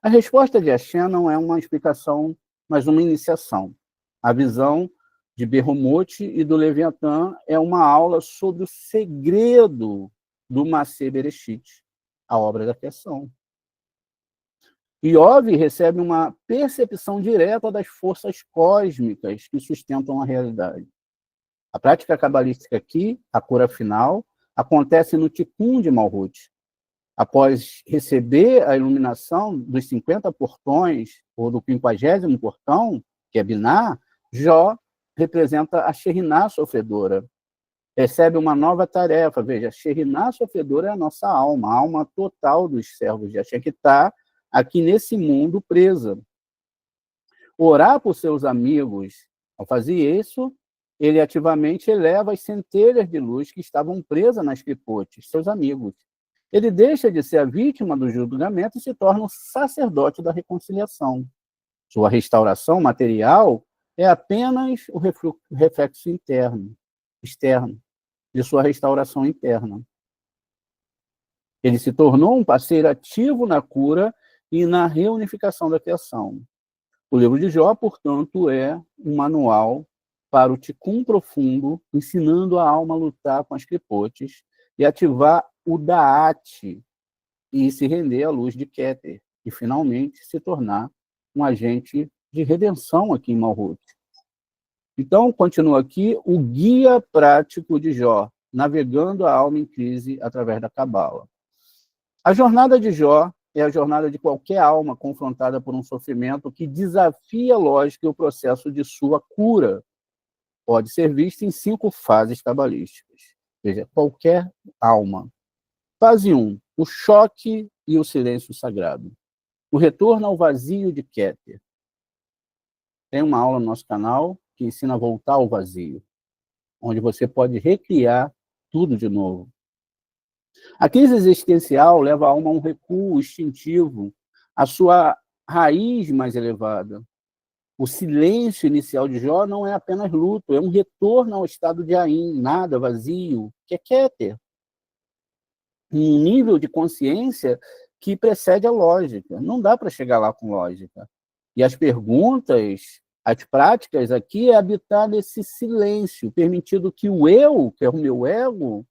A resposta de Hashem não é uma explicação, mas uma iniciação. A visão de Berrumut e do Leviatã é uma aula sobre o segredo do Maseh Bereshit, a obra da criação. Iov recebe uma percepção direta das forças cósmicas que sustentam a realidade. A prática cabalística aqui, a cura final, acontece no Tikkun de Malhut. Após receber a iluminação dos 50 portões, ou do 50º portão, que é Binah, Jó representa a Shekhinah sofredora. Recebe uma nova tarefa. Veja, a Shekhinah sofredora é a nossa alma, a alma total dos servos de Hashem, que está aqui nesse mundo presa. Orar por seus amigos, ao fazer isso, ele ativamente eleva as centelhas de luz que estavam presas nas clipotes, seus amigos. Ele deixa de ser a vítima do julgamento e se torna um sacerdote da reconciliação. Sua restauração material é apenas o reflexo externo, de sua restauração interna. Ele se tornou um parceiro ativo na cura e na reunificação da criação. O livro de Jó, portanto, é um manual para o Tikkun profundo, ensinando a alma a lutar com as clipotes e ativar o Da'at e se render à luz de Keter, e finalmente se tornar um agente de redenção aqui em Malhut. Então, continua aqui o guia prático de Jó, navegando a alma em crise através da Cabala. A jornada de Jó é a jornada de qualquer alma confrontada por um sofrimento que desafia a lógica e o processo de sua cura. Pode ser vista em 5 fases cabalísticas. Veja, qualquer alma. Fase 1, o choque e o silêncio sagrado. O retorno ao vazio de Keter. Tem uma aula no nosso canal que ensina a voltar ao vazio, onde você pode recriar tudo de novo. A crise existencial leva a alma a um recuo instintivo, à sua raiz mais elevada. O silêncio inicial de Jó não é apenas luto, é um retorno ao estado de Ain, nada, vazio, que é Keter. Um nível de consciência que precede a lógica. Não dá para chegar lá com lógica. E as perguntas, as práticas aqui é habitar nesse silêncio, permitindo que o eu, que é o meu ego,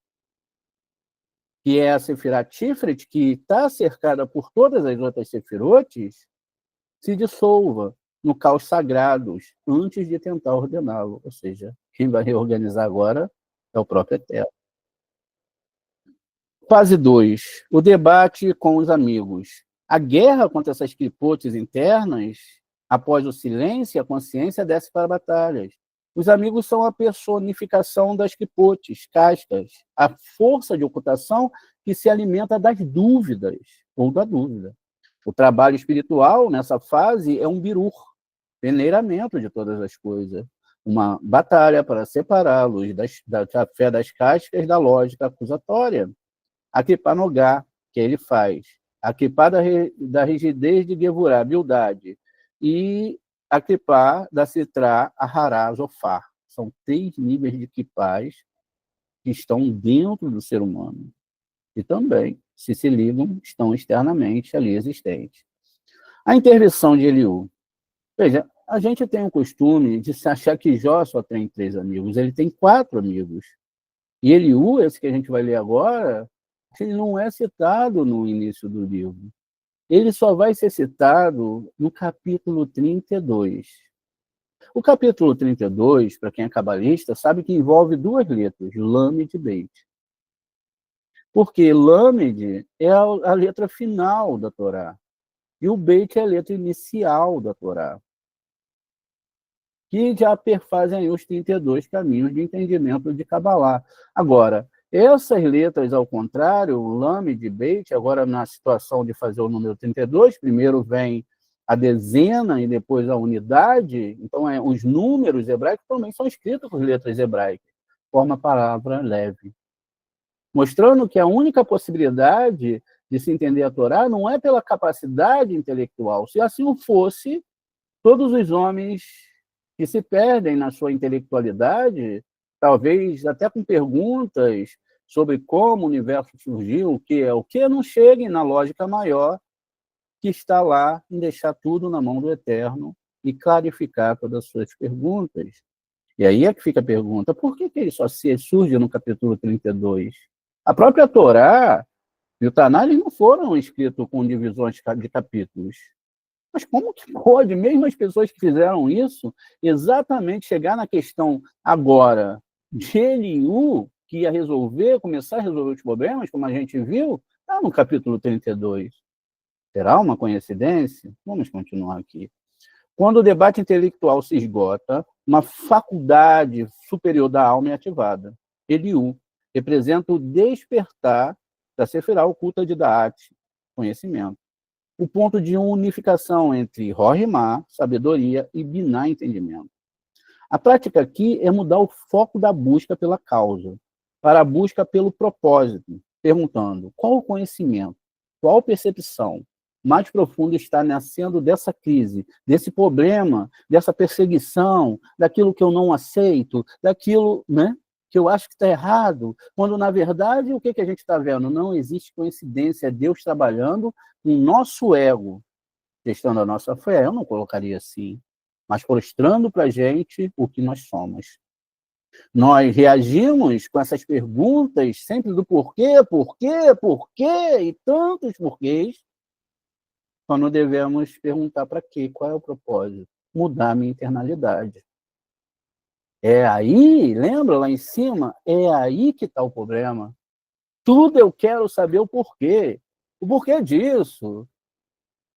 que é a Sefirat Tiferet, que está cercada por todas as outras sefirotes, se dissolva no caos sagrados antes de tentar ordená-lo, ou seja, Quem vai reorganizar agora é o próprio Eterno. Fase 2. O debate com os amigos. A guerra contra essas clipotes internas, após o silêncio, a consciência desce para batalhas. Os amigos são a personificação das clipotes, cascas, a força de ocultação que se alimenta das dúvidas, ou da dúvida. O trabalho espiritual, nessa fase, é um birur, peneiramento de todas as coisas. Uma batalha para separá-los da fé das cascas da lógica acusatória. A Kripa Nogá, que ele faz, a Kripa da rigidez de Gevurah, humildade, e a Kripa da Sitra Ahará Zofar. São 3 níveis de Kripas que estão dentro do ser humano. E também, se ligam, estão externamente ali existentes. A intervenção de Eliú. Veja, a gente tem o costume de se achar que Jó só tem 3 amigos, ele tem 4 amigos. E Eliú, esse que a gente vai ler agora, ele não é citado no início do livro. Ele só vai ser citado no capítulo 32. O capítulo 32, para quem é cabalista, sabe que envolve 2 letras, Lamed e Beit. Porque Lamed é a letra final da Torá, e o Beit é a letra inicial da Torá, que já perfazem os 32 caminhos de entendimento de Kabbalah. Agora, essas letras, ao contrário, o Lamed e Beit, agora na situação de fazer o número 32, primeiro vem a dezena e depois a unidade, então os números hebraicos também são escritos com letras hebraicas, forma a palavra leve. Mostrando que a única possibilidade de se entender a Torá não é pela capacidade intelectual. Se assim fosse, todos os homens que se perdem na sua intelectualidade, talvez até com perguntas sobre como o universo surgiu, o que não cheguem na lógica maior que está lá em deixar tudo na mão do Eterno e clarificar todas as suas perguntas. E aí é que fica a pergunta, por que ele só surge no capítulo 32? A própria Torá e o Taná não foram escritos com divisões de capítulos. Mas como que pode, mesmo as pessoas que fizeram isso, exatamente chegar na questão agora de Eliú, que ia começar a resolver os problemas, como a gente viu, está no capítulo 32. Será uma coincidência? Vamos continuar aqui. Quando o debate intelectual se esgota, uma faculdade superior da alma é ativada. Eliú representa o despertar da Sefirá oculta de Da'at, conhecimento. O ponto de unificação entre Rohimá, sabedoria, e Biná, entendimento. A prática aqui é mudar o foco da busca pela causa, para a busca pelo propósito, perguntando qual o conhecimento, qual percepção mais profundo está nascendo dessa crise, desse problema, dessa perseguição, daquilo que eu não aceito, daquilo, né, que eu acho que está errado, quando, na verdade, o que a gente está vendo? Não existe coincidência, é Deus trabalhando com o nosso ego, testando a nossa fé. Eu não colocaria assim, mas mostrando para a gente o que nós somos. Nós reagimos com essas perguntas sempre do porquê, e tantos porquês, quando devemos perguntar para quê, qual é o propósito? Mudar a minha internalidade. É aí, lembra lá em cima? É aí que está o problema. Tudo eu quero saber o porquê. O porquê disso.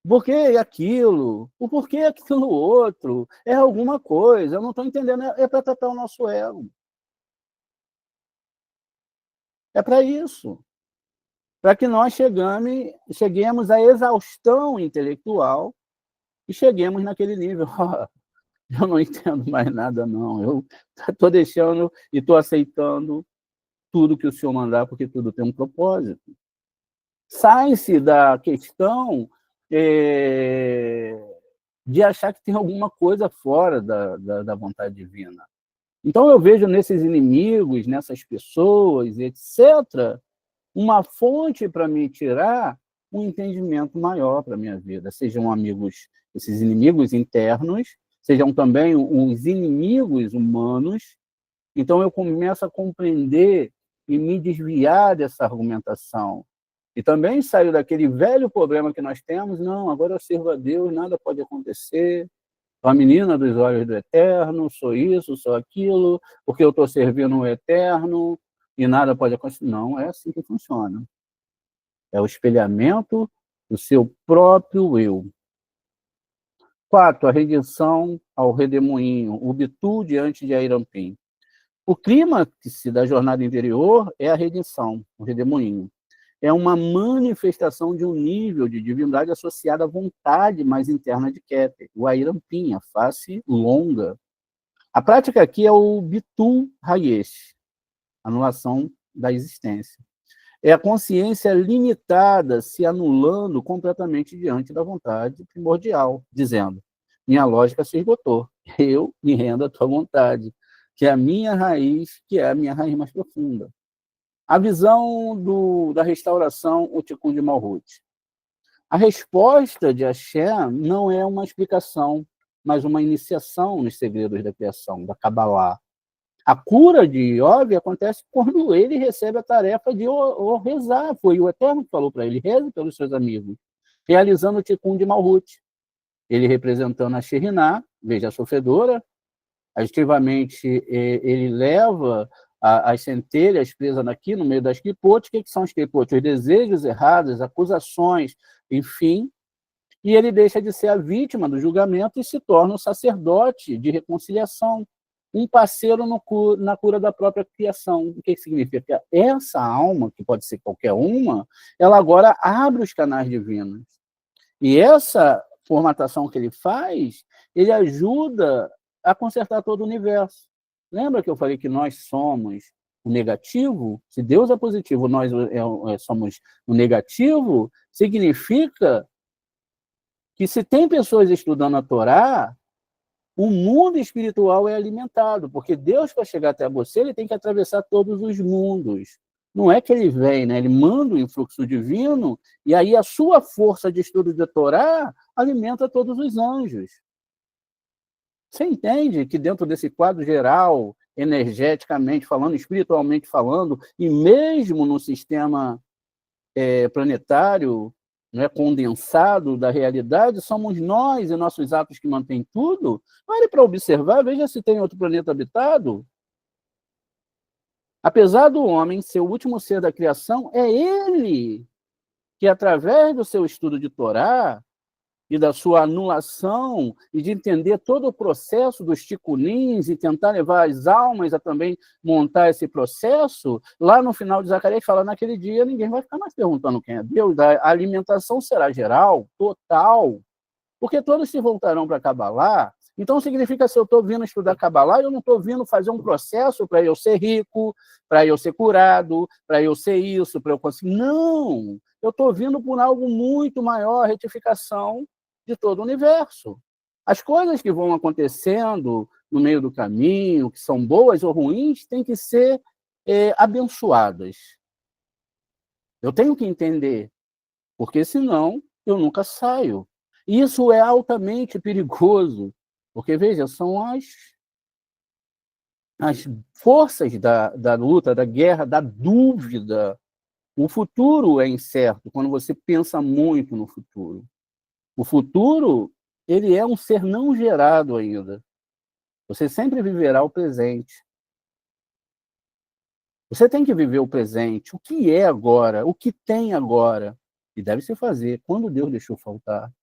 O porquê aquilo. O porquê aquilo outro. É alguma coisa. Eu não estou entendendo. É para tratar o nosso ego. É para isso. Para que nós cheguemos à exaustão intelectual e cheguemos naquele nível. Eu não entendo mais nada, não. Eu estou deixando e estou aceitando tudo que o senhor mandar, porque tudo tem um propósito. Sai-se da questão de achar que tem alguma coisa fora da vontade divina. Então, eu vejo nesses inimigos, nessas pessoas, etc., uma fonte para me tirar um entendimento maior para a minha vida. Sejam amigos, esses inimigos internos, sejam também os inimigos humanos. Então, eu começo a compreender e me desviar dessa argumentação. E também saio daquele velho problema que nós temos, não, agora eu sirvo a Deus, nada pode acontecer, Sou a menina dos olhos do Eterno, sou isso, sou aquilo, porque eu estou servindo o Eterno e nada pode acontecer. Não é assim que funciona. É o espelhamento do seu próprio eu. 4. A redenção ao redemoinho, o Bitu diante de Airampim. O clímax da jornada interior é a redenção, o redemoinho. É uma manifestação de um nível de divindade associada à vontade mais interna de Keter, o Airampim, a face longa. A prática aqui é o Bitul Hayesh, anulação da existência. É a consciência limitada se anulando completamente diante da vontade primordial, dizendo: minha lógica se esgotou, eu me rendo à tua vontade, que é a minha raiz, que é a minha raiz mais profunda. A visão da restauração, o Tikkun de Malhut. A resposta de Hashem não é uma explicação, mas uma iniciação nos segredos da criação, da Kabbalah. A cura de Iov acontece quando ele recebe a tarefa de rezar. Foi o Eterno que falou para ele: reze pelos seus amigos, realizando o Tikkun de Malhut. Ele representando a Shekhinah, veja, a sofredora. Aditivamente, ele leva as centelhas presas aqui no meio das clipotes. O que são as clipotes? Os desejos errados, acusações, enfim. E ele deixa de ser a vítima do julgamento e se torna um sacerdote de reconciliação, um parceiro na cura da própria criação. O que significa? Essa alma, que pode ser qualquer uma, ela agora abre os canais divinos. E essa formatação que ele faz, ele ajuda a consertar todo o universo. Lembra que eu falei que nós somos o negativo? Se Deus é positivo, nós somos o negativo, significa que se tem pessoas estudando a Torá, o mundo espiritual é alimentado, porque Deus, para chegar até você, ele tem que atravessar todos os mundos. Não é que ele vem, né? Ele manda o influxo divino, e aí a sua força de estudo de Torá alimenta todos os anjos. Você entende que dentro desse quadro geral, energeticamente falando, espiritualmente falando, e mesmo no sistema planetário, né, condensado da realidade, somos nós e nossos atos que mantêm tudo? Olhe para observar, veja se tem outro planeta habitado. Apesar do homem ser o último ser da criação, é ele que, através do seu estudo de Torá e da sua anulação e de entender todo o processo dos ticunins e tentar levar as almas a também montar esse processo, lá no final de Zacarias fala: naquele dia ninguém vai ficar mais perguntando quem é Deus, a alimentação será geral, total, porque todos se voltarão para Kabbalah. Então significa, se eu estou vindo estudar Kabbalah, eu não estou vindo fazer um processo para eu ser rico, para eu ser curado, para eu ser isso, para eu conseguir. Não! Eu estou vindo por algo muito maior, a retificação de todo o universo. As coisas que vão acontecendo no meio do caminho, que são boas ou ruins, têm que ser abençoadas. Eu tenho que entender, porque senão eu nunca saio. Isso é altamente perigoso, porque, veja, são as forças da luta, da guerra, da dúvida. O futuro é incerto quando você pensa muito no futuro. O futuro, ele é um ser não gerado ainda. Você sempre viverá o presente. Você tem que viver o presente. O que é agora? O que tem agora? E deve se fazer. Quando Deus deixou faltar?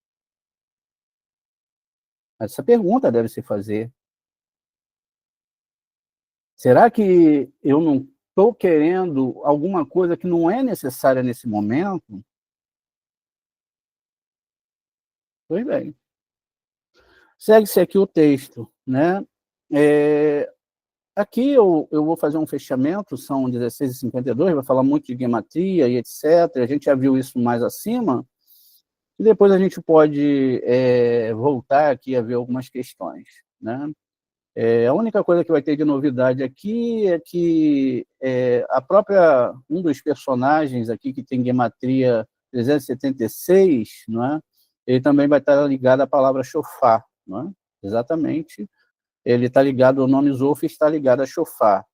Essa pergunta deve se fazer. Será que eu não estou querendo alguma coisa que não é necessária nesse momento? Pois bem. Segue-se aqui o texto, né? Aqui eu vou fazer um fechamento, são 16h52, vai falar muito de gematria e etc. A gente já viu isso mais acima, e depois a gente pode voltar aqui a ver algumas questões, né? A única coisa que vai ter de novidade aqui é que um dos personagens aqui que tem gematria 376, não é? Ele também vai estar ligado à palavra shofar, não é? Exatamente. Ele está ligado, o nome Zof está ligado a shofar.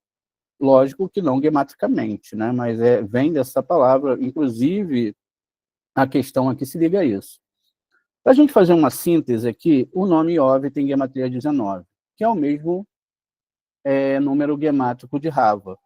Lógico que não gematricamente, né? Mas vem dessa palavra, inclusive a questão aqui se liga a isso. Para a gente fazer uma síntese aqui, o nome Iov tem gematria 19, que é o mesmo número gemátrico de Rava.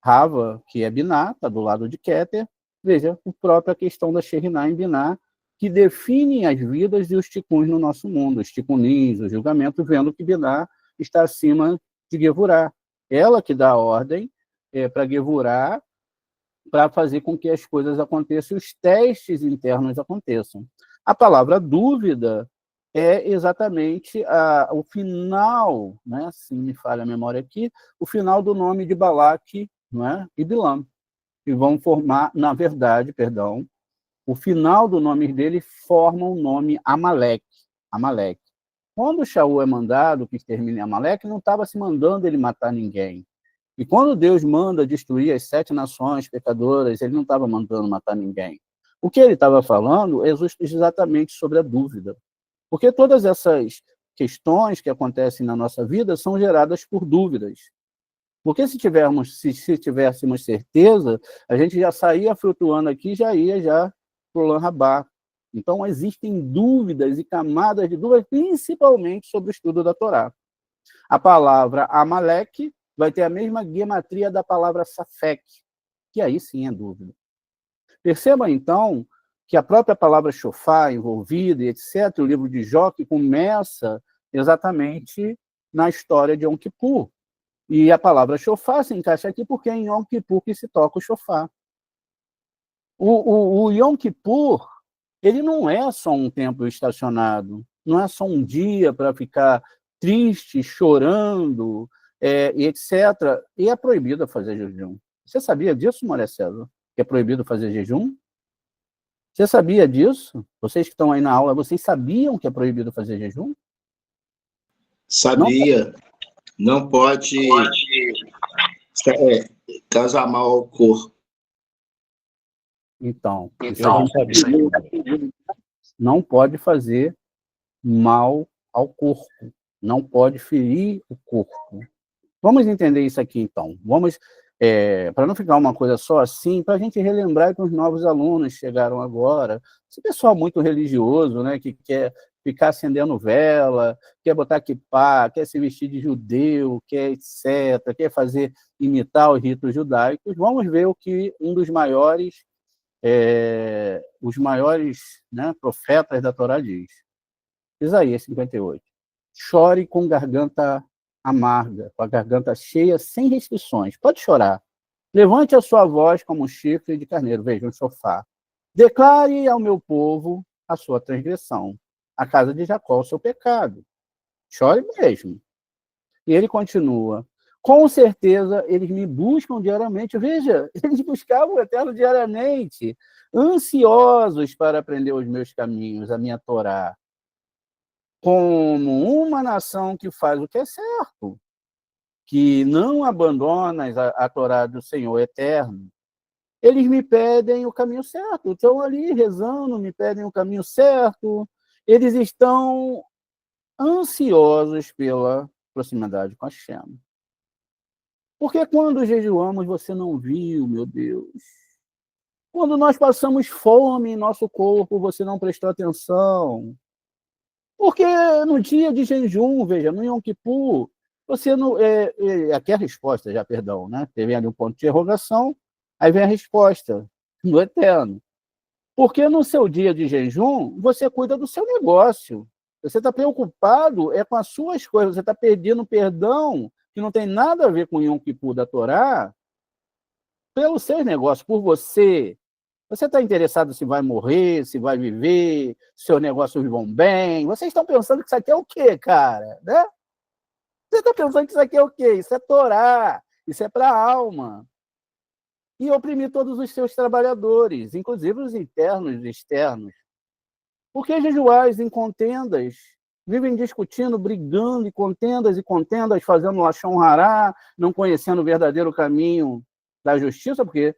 Rava, que é Biná, está do lado de Keter. Veja, a própria questão da Shekhinah em Biná, que define as vidas e os tikuns no nosso mundo, os tikunins, o julgamento, vendo que Biná está acima de Gevurá. Ela que dá a ordem para Gevurá, para fazer com que as coisas aconteçam, os testes internos aconteçam. A palavra dúvida é exatamente o final, né, se me falha a memória aqui, o final do nome de Balaque, não é? E Bilam, que vão formar, na verdade, perdão, o final do nome dele forma o nome Amaleque. Amaleque. Quando Shaul é mandado que extermine Amaleque, não estava se mandando ele matar ninguém. E quando Deus manda destruir as 7 nações pecadoras, ele não estava mandando matar ninguém. O que ele estava falando é exatamente sobre a dúvida. Porque todas essas questões que acontecem na nossa vida são geradas por dúvidas. Porque se tivéssemos certeza, a gente já saía flutuando aqui, já ia para o Lan Rabá. Então, existem dúvidas e camadas de dúvidas, principalmente sobre o estudo da Torá. A palavra Amaleque vai ter a mesma gematria da palavra Safek, que aí sim é dúvida. Perceba, então, que a própria palavra shofar envolvida e etc., o livro de Jó, que começa exatamente na história de Yom Kippur. E a palavra shofar se encaixa aqui porque é em Yom Kippur que se toca o shofar. O Yom Kippur, ele não é só um tempo estacionado, não é só um dia para ficar triste, chorando, e etc. E é proibido fazer jejum. Você sabia disso, Maria César? Que é proibido fazer jejum? Você sabia disso? Vocês que estão aí na aula, vocês sabiam que é proibido fazer jejum? Sabia. Não pode causar mal ao corpo. Então, não pode fazer mal ao corpo. Não pode ferir o corpo. Vamos entender isso aqui, então. Vamos, para não ficar uma coisa só assim, para a gente relembrar que os novos alunos chegaram agora. Esse pessoal muito religioso, né, que quer ficar acendendo vela, quer botar quipá, quer se vestir de judeu, quer etc., quer imitar os ritos judaicos. Vamos ver o que um dos maiores, né, profetas da Torá diz. Isaías 58. Chore com garganta amarga, com a garganta cheia, sem restrições. Pode chorar. Levante a sua voz como um chifre de carneiro. Veja, um sofá. Declare ao meu povo a sua transgressão, a casa de Jacó o seu pecado. Chore mesmo. E ele continua. Com certeza, eles me buscam diariamente. Veja, eles buscavam o Eterno diariamente, ansiosos para aprender os meus caminhos, a minha Torá. Como uma nação que faz o que é certo, que não abandona a Torá do Senhor Eterno, eles me pedem o caminho certo. Estão ali rezando, me pedem o caminho certo. Eles estão ansiosos pela proximidade com a Hashem. Porque quando jejuamos, você não viu, meu Deus. Quando nós passamos fome em nosso corpo, você não prestou atenção. Porque no dia de jejum, veja, no Yom Kippur, você não... aqui é a resposta, já, perdão, né? Teve ali um ponto de interrogação, aí vem a resposta do Eterno. Porque no seu dia de jejum, você cuida do seu negócio. Você está preocupado com as suas coisas, você está pedindo perdão, que não tem nada a ver com o Yom Kippur da Torá, pelos seus negócios, por você. Você está interessado se vai morrer, se vai viver, se seus negócios vão bem. Vocês estão pensando que isso aqui é o quê, cara? Né? Você está pensando que isso aqui é o quê? Isso é Torá, isso é para a alma. E oprimir todos os seus trabalhadores, inclusive os internos e externos. Porque jejuais em contendas, vivem discutindo, brigando, e contendas, fazendo lashon hará, não conhecendo o verdadeiro caminho da justiça, porque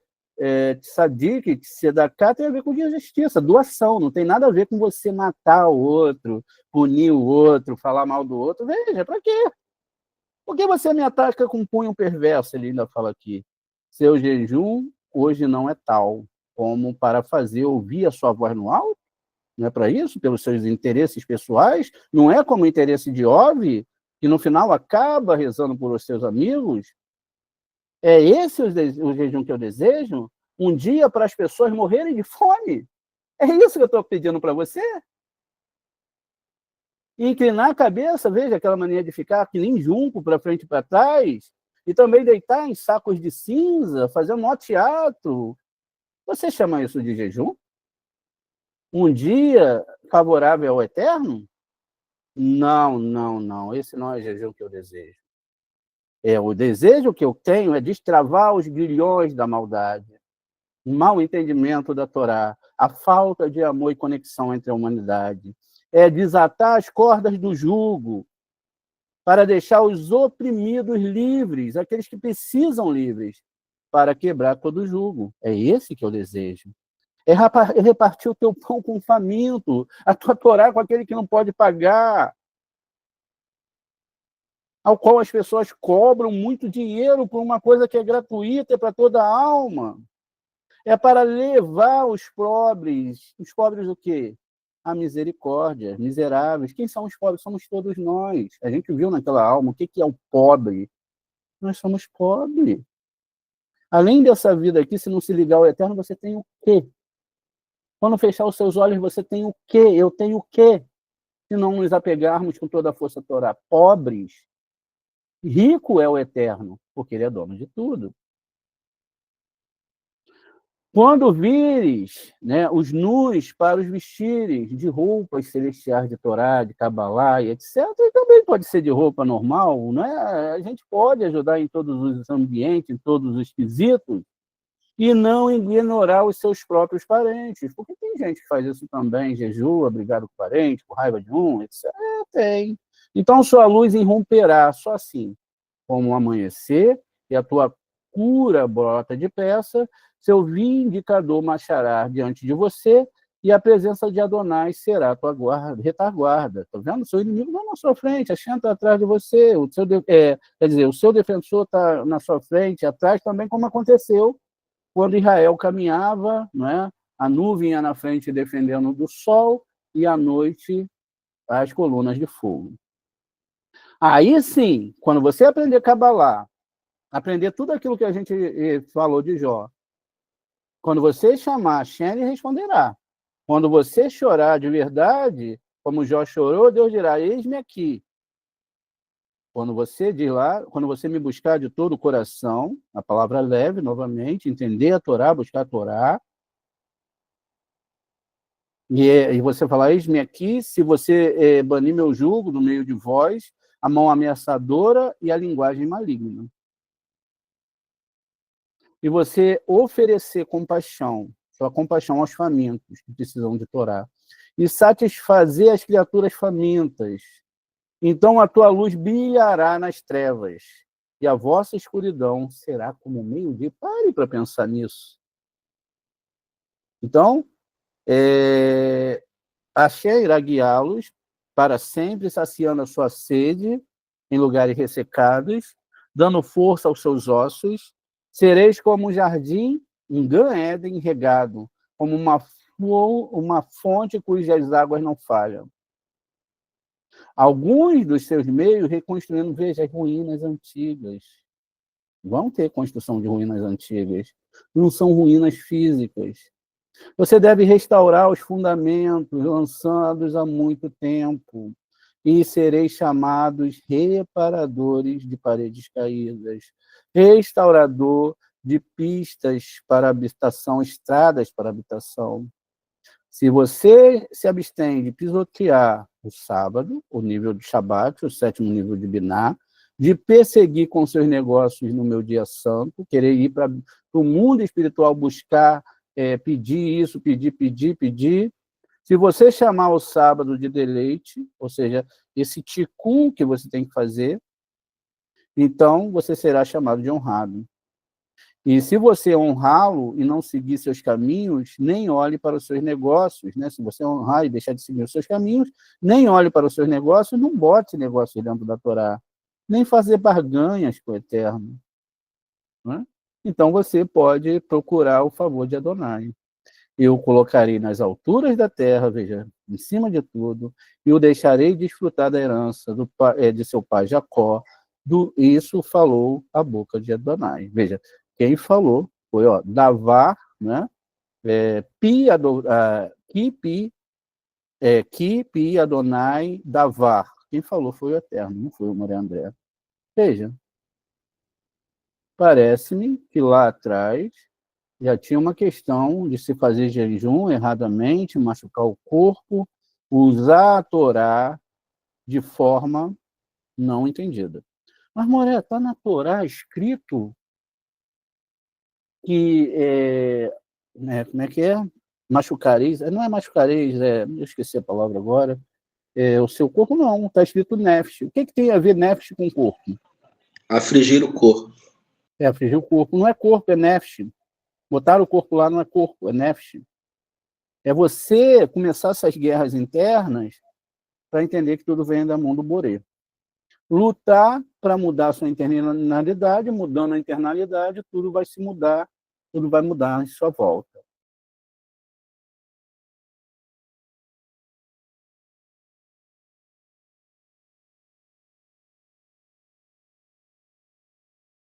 tzadik, tzedakah tem a ver com justiça, doação, não tem nada a ver com você matar o outro, punir o outro, falar mal do outro. Veja, para quê? Por que você me ataca com um punho perverso? Ele ainda fala aqui. Seu jejum hoje não é tal como para fazer ouvir a sua voz no alto? Não é para isso? Pelos seus interesses pessoais? Não é como o interesse de Ove, que no final acaba rezando por os seus amigos? É esse o jejum que eu desejo? Um dia para as pessoas morrerem de fome? É isso que eu estou pedindo para você? Inclinar a cabeça, veja aquela mania de ficar que nem junco para frente e para trás, e também deitar em sacos de cinza, fazer um maior teatro. Você chama isso de jejum? Um dia favorável ao eterno? Não, não, não. Esse não é o jejum que eu desejo. O desejo que eu tenho é destravar os grilhões da maldade, o mau entendimento da Torá, a falta de amor e conexão entre a humanidade. É desatar as cordas do jugo para deixar os oprimidos livres, aqueles que precisam livres, para quebrar todo o jugo. É esse que eu desejo. É repartir o teu pão com o faminto, a tua Torá com aquele que não pode pagar, ao qual as pessoas cobram muito dinheiro por uma coisa que é gratuita, é para toda a alma. É para levar os pobres o quê? A misericórdia, miseráveis. Quem são os pobres? Somos todos nós. A gente viu naquela alma o que é o pobre. Nós somos pobres. Além dessa vida aqui, se não se ligar ao eterno, você tem o quê? Quando fechar os seus olhos, você tem o quê? Eu tenho o quê? Se não nos apegarmos com toda a força Torá. Pobres. Rico é o eterno, porque ele é dono de tudo. Quando vires, né, os nus para os vestires de roupas celestiais de Torá, de Cabalá e etc., e também pode ser de roupa normal, né? A gente pode ajudar em todos os ambientes, em todos os quesitos, e não ignorar os seus próprios parentes, porque tem gente que faz isso também, jejua, brigado com o parente, com raiva de um, etc. Tem. Então, sua luz irromperá só assim, como o amanhecer, e a tua cura brota depressa, seu vindicador marchará diante de você, e a presença de Adonai será a tua retaguarda. Está vendo? Seu inimigo está na sua frente, a Shem está atrás de você, quer dizer, o seu defensor está na sua frente, atrás também, como aconteceu quando Israel caminhava, né? A nuvem ia na frente defendendo do sol, e à noite as colunas de fogo. Aí sim, quando você aprender Cabalá, aprender tudo aquilo que a gente falou de Jó, quando você chamar, Shem, ele responderá. Quando você chorar de verdade, como Jó chorou, Deus dirá, eis-me aqui. Quando você me buscar de todo o coração, a palavra leve, novamente, entender a Torá, buscar a Torá, e você falar, eis-me aqui, se você banir meu jugo do meio de vós, a mão ameaçadora e a linguagem maligna. E você oferecer compaixão, sua compaixão aos famintos que precisam de Torá, e satisfazer as criaturas famintas. Então a tua luz brilhará nas trevas, e a vossa escuridão será como o meio-dia. Pare para pensar nisso. Então, a Shem irá guiá-los para sempre, saciando a sua sede em lugares ressecados, dando força aos seus ossos. Sereis como um jardim, um Gan Éden regado, como uma fonte cujas águas não falham. Alguns dos seus meios reconstruindo, veja, as ruínas antigas. Vão ter construção de ruínas antigas. Não são ruínas físicas. Você deve restaurar os fundamentos lançados há muito tempo, e sereis chamados reparadores de paredes caídas, restaurador de pistas para habitação, estradas para habitação. Se você se abstém de pisotear o sábado, o nível de Shabat, o 7º nível de Biná, de perseguir com seus negócios no meu dia santo, querer ir para o mundo espiritual buscar, pedir isso, pedir. Se você chamar o sábado de deleite, ou seja, esse ticum que você tem que fazer, então você será chamado de honrado. E se você honrá-lo e não seguir seus caminhos, nem olhe para os seus negócios, né? Se você honrar e deixar de seguir os seus caminhos, nem olhe para os seus negócios, não bote negócios dentro da Torá, nem fazer barganhas com o Eterno. Né? Então você pode procurar o favor de Adonai. Eu o colocarei nas alturas da terra, veja, em cima de tudo, e o deixarei desfrutar da herança de seu pai Jacó. Isso falou a boca de Adonai. Veja, quem falou foi Davar, né? Ki Adonai Davar. Quem falou foi o Eterno, não foi o Moré André. Veja, parece-me que lá atrás já tinha uma questão de se fazer jejum erradamente, machucar o corpo, usar a Torá de forma não entendida. Mas, Moré, está na Torá escrito que, como é que é? Machucareis, não é machucareis, eu esqueci a palavra agora, o seu corpo não, está escrito nefesh. O que tem a ver nefesh com corpo? Afligir o corpo. Afligir o corpo. Não é corpo, é nefesh. Botar o corpo lá não é corpo, é nefesh. É você começar essas guerras internas para entender que tudo vem da mão do Boré. Lutar para mudar a sua internalidade, mudando a internalidade, tudo vai se mudar, tudo vai mudar em sua volta.